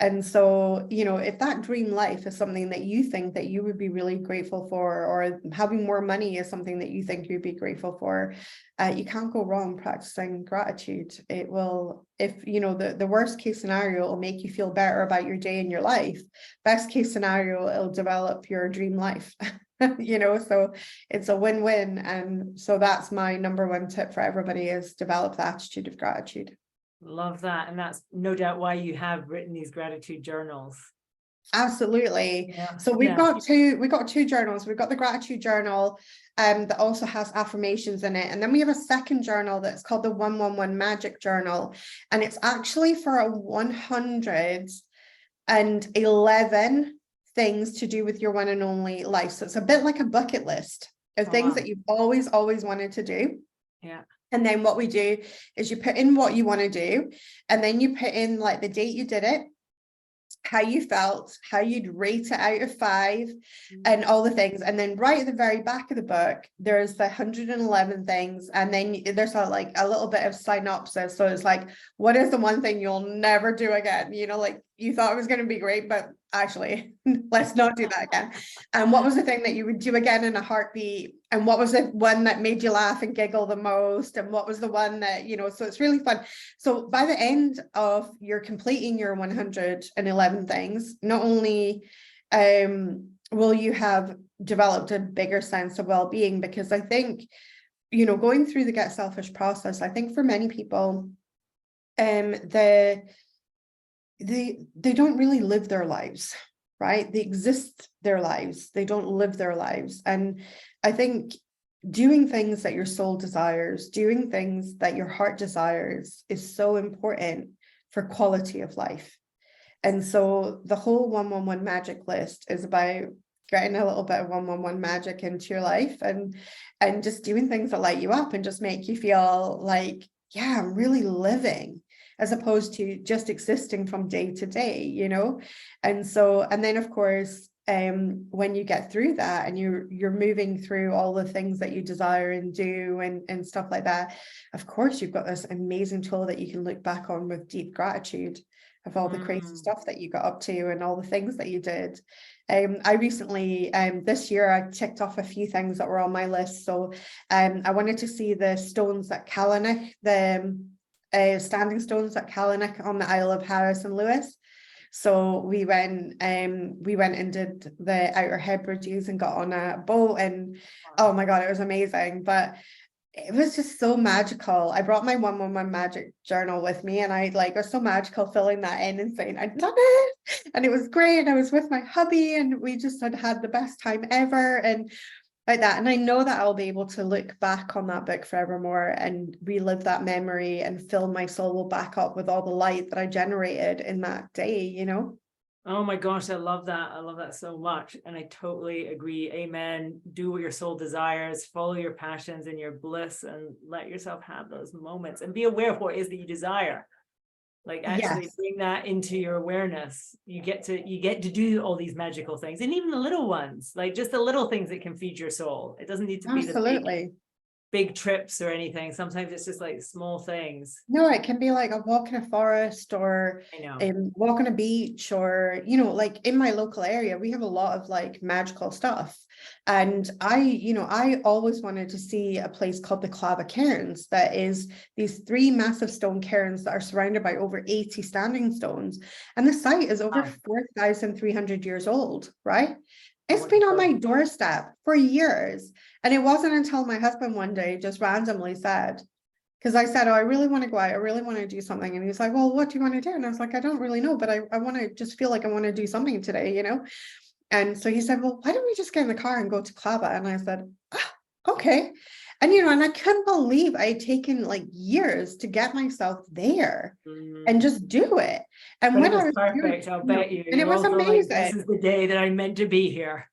And so, if that dream life is something that you think that you would be really grateful for, or having more money is something that you think you'd be grateful for, you can't go wrong practicing gratitude. It will, if, the worst case scenario, will make you feel better about your day and your life. Best case scenario, it'll develop your dream life. So it's a win-win. And so that's my number one tip for everybody, is develop the attitude of gratitude. Love that. And that's no doubt why you have written these gratitude journals. Absolutely. Yeah. So we've got two journals. We've got the gratitude journal that also has affirmations in it. And then we have a second journal that's called the 111 Magic Journal. And it's actually for a 111 things to do with your one and only life. So it's a bit like a bucket list of things that you've always wanted to do. Yeah. And then what we do is you put in what you want to do, and then you put in like the date you did it, how you felt, how you'd rate it out of 5, and all the things. And then right at the very back of the book, there's the 111 things. And then there's a little bit of synopsis. So it's like, what is the one thing you'll never do again? You know, like you thought it was going to be great, but actually, let's not do that again. And what was the thing that you would do again in a heartbeat? And what was the one that made you laugh and giggle the most? And what was the one that, you know, so it's really fun. So by the end of you're completing your 111 things, not only will you have developed a bigger sense of well-being, because I think, you know, going through the Get Selfish process, I think for many people, they don't really live their lives, right? They exist their lives. They don't live their lives. And I think doing things that your soul desires, doing things that your heart desires is so important for quality of life. And so the whole 111 magic list is about getting a little bit of 111 magic into your life and just doing things that light you up and just make you feel like, yeah, I'm really living, as opposed to just existing from day to day, you know? And so, and then of course, when you get through that and you're moving through all the things that you desire and do and stuff like that, of course, you've got this amazing tool that you can look back on with deep gratitude of all the crazy stuff that you got up to and all the things that you did. I recently, this year, I ticked off a few things that were on my list. So I wanted to see the stones at Callanich, the standing stones at Callanich on the Isle of Harris and Lewis. So we went and did the Outer Hebrides and got on a boat, and oh my God, it was amazing. But it was just so magical. I brought my 111 magic journal with me, and I was so magical filling that in and saying I'd done it, and it was great. I was with my hubby, and we just had the best time ever, and like that. And I know that I'll be able to look back on that book forevermore and relive that memory and fill my soul back up with all the light that I generated in that day, you know? Oh my gosh, I love that. I love that so much. And I totally agree. Amen. Do what your soul desires, follow your passions and your bliss, and let yourself have those moments and be aware of what it is that you desire. Like actually bring that into your awareness. You get to do all these magical things, and even the little ones, like just the little things that can feed your soul. It doesn't need to be the big trips or anything. Sometimes it's just like small things. No, it can be like a walk in a forest or walk on a beach, or, you know, like in my local area, we have a lot of like magical stuff. And I always wanted to see a place called the Clava Cairns, that is these 3 massive stone cairns that are surrounded by over 80 standing stones. And the site is over 4,300 years old, right? It's been on my doorstep for years. And it wasn't until my husband one day just randomly said, because I said, oh, I really want to go out. I really want to do something. And he's like, well, what do you want to do? And I was like, I don't really know, but I want to just feel like I want to do something today, you know? And so he said, well, why don't we just get in the car and go to Clava? And I said, okay. And, you know, and I couldn't believe I had taken like years to get myself there and just do it. And but when it was I was perfect, I'll bet you. And it was amazing. Like, this is the day that I'm meant to be here.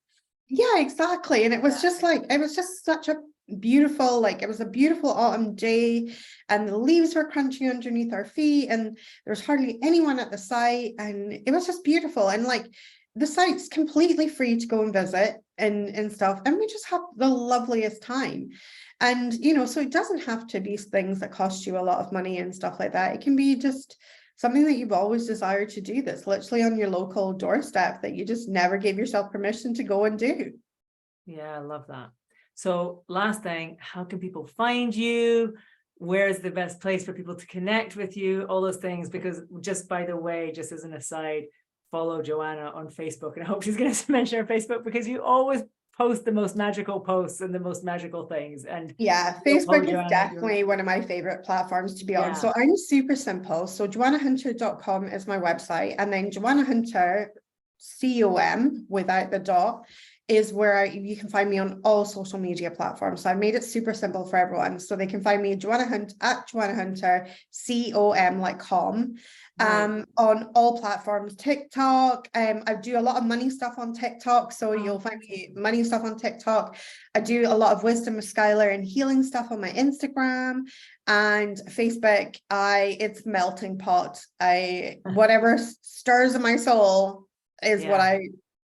Yeah, exactly. And it was just like, it was just such a beautiful, like it was a beautiful autumn day, and the leaves were crunchy underneath our feet, and there was hardly anyone at the site, and it was just beautiful. And like the site's completely free to go and visit and stuff, and we just had the loveliest time. And you know, so it doesn't have to be things that cost you a lot of money and stuff like that. It can be just something that you've always desired to do, that's literally on your local doorstep, that you just never gave yourself permission to go and do. Yeah, I love that. So last thing, how can people find you? Where's the best place for people to connect with you? All those things, because just by the way, just as an aside, follow Joanna on Facebook. And I hope she's going to mention her Facebook, because you always post the most magical posts and the most magical things. And yeah, Facebook is definitely one of my favorite platforms to be on. So I'm super simple. So joannahunter.com is my website, and then Joanna Hunter, COM without the dot, is where you can find me on all social media platforms. So I've made it super simple for everyone. So they can find me at Joanna Hunter, COM like com. Right. on all platforms. TikTok, I do a lot of money stuff on TikTok, so you'll find me money stuff on TikTok. I do a lot of wisdom with Skylar and healing stuff on my Instagram and Facebook. It's melting pot. Whatever stirs in my soul is what Yeah. I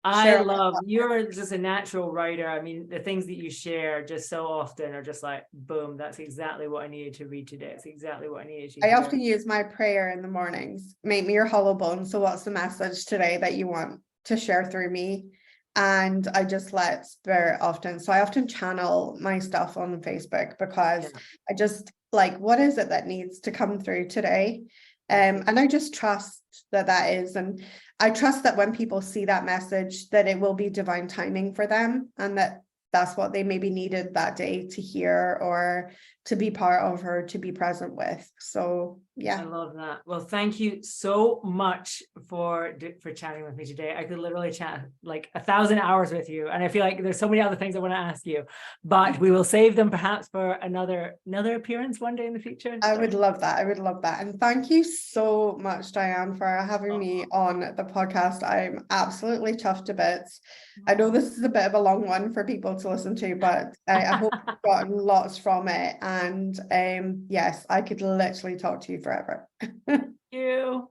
I share on my love, platform. you're just a natural writer. I mean, the things that you share just so often are just like, boom, that's exactly what I needed to read today. It's exactly what I needed to I hear. often use my prayer in the mornings. Make me your hollow bone. So what's the message today that you want to share through me? And I just let spirit often. So I often channel my stuff on Facebook because Yeah. I just like, what is it that needs to come through today? And I just trust that is, and I trust that when people see that message, that it will be divine timing for them, and that's what they maybe needed that day to hear or to be part of or to be present with. So I yeah. love that. Well, thank you so much for chatting with me today. I could literally chat like 1,000 hours with you, and I feel like there's so many other things I want to ask you, but we will save them perhaps for another appearance one day in the future. I would love that. I would love that. And thank you so much, Diane, for having me on the podcast. I'm absolutely chuffed to bits. I know this is a bit of a long one for people to listen to, but I hope you've gotten lots from it. And yes, I could literally talk to you forever. Thank you.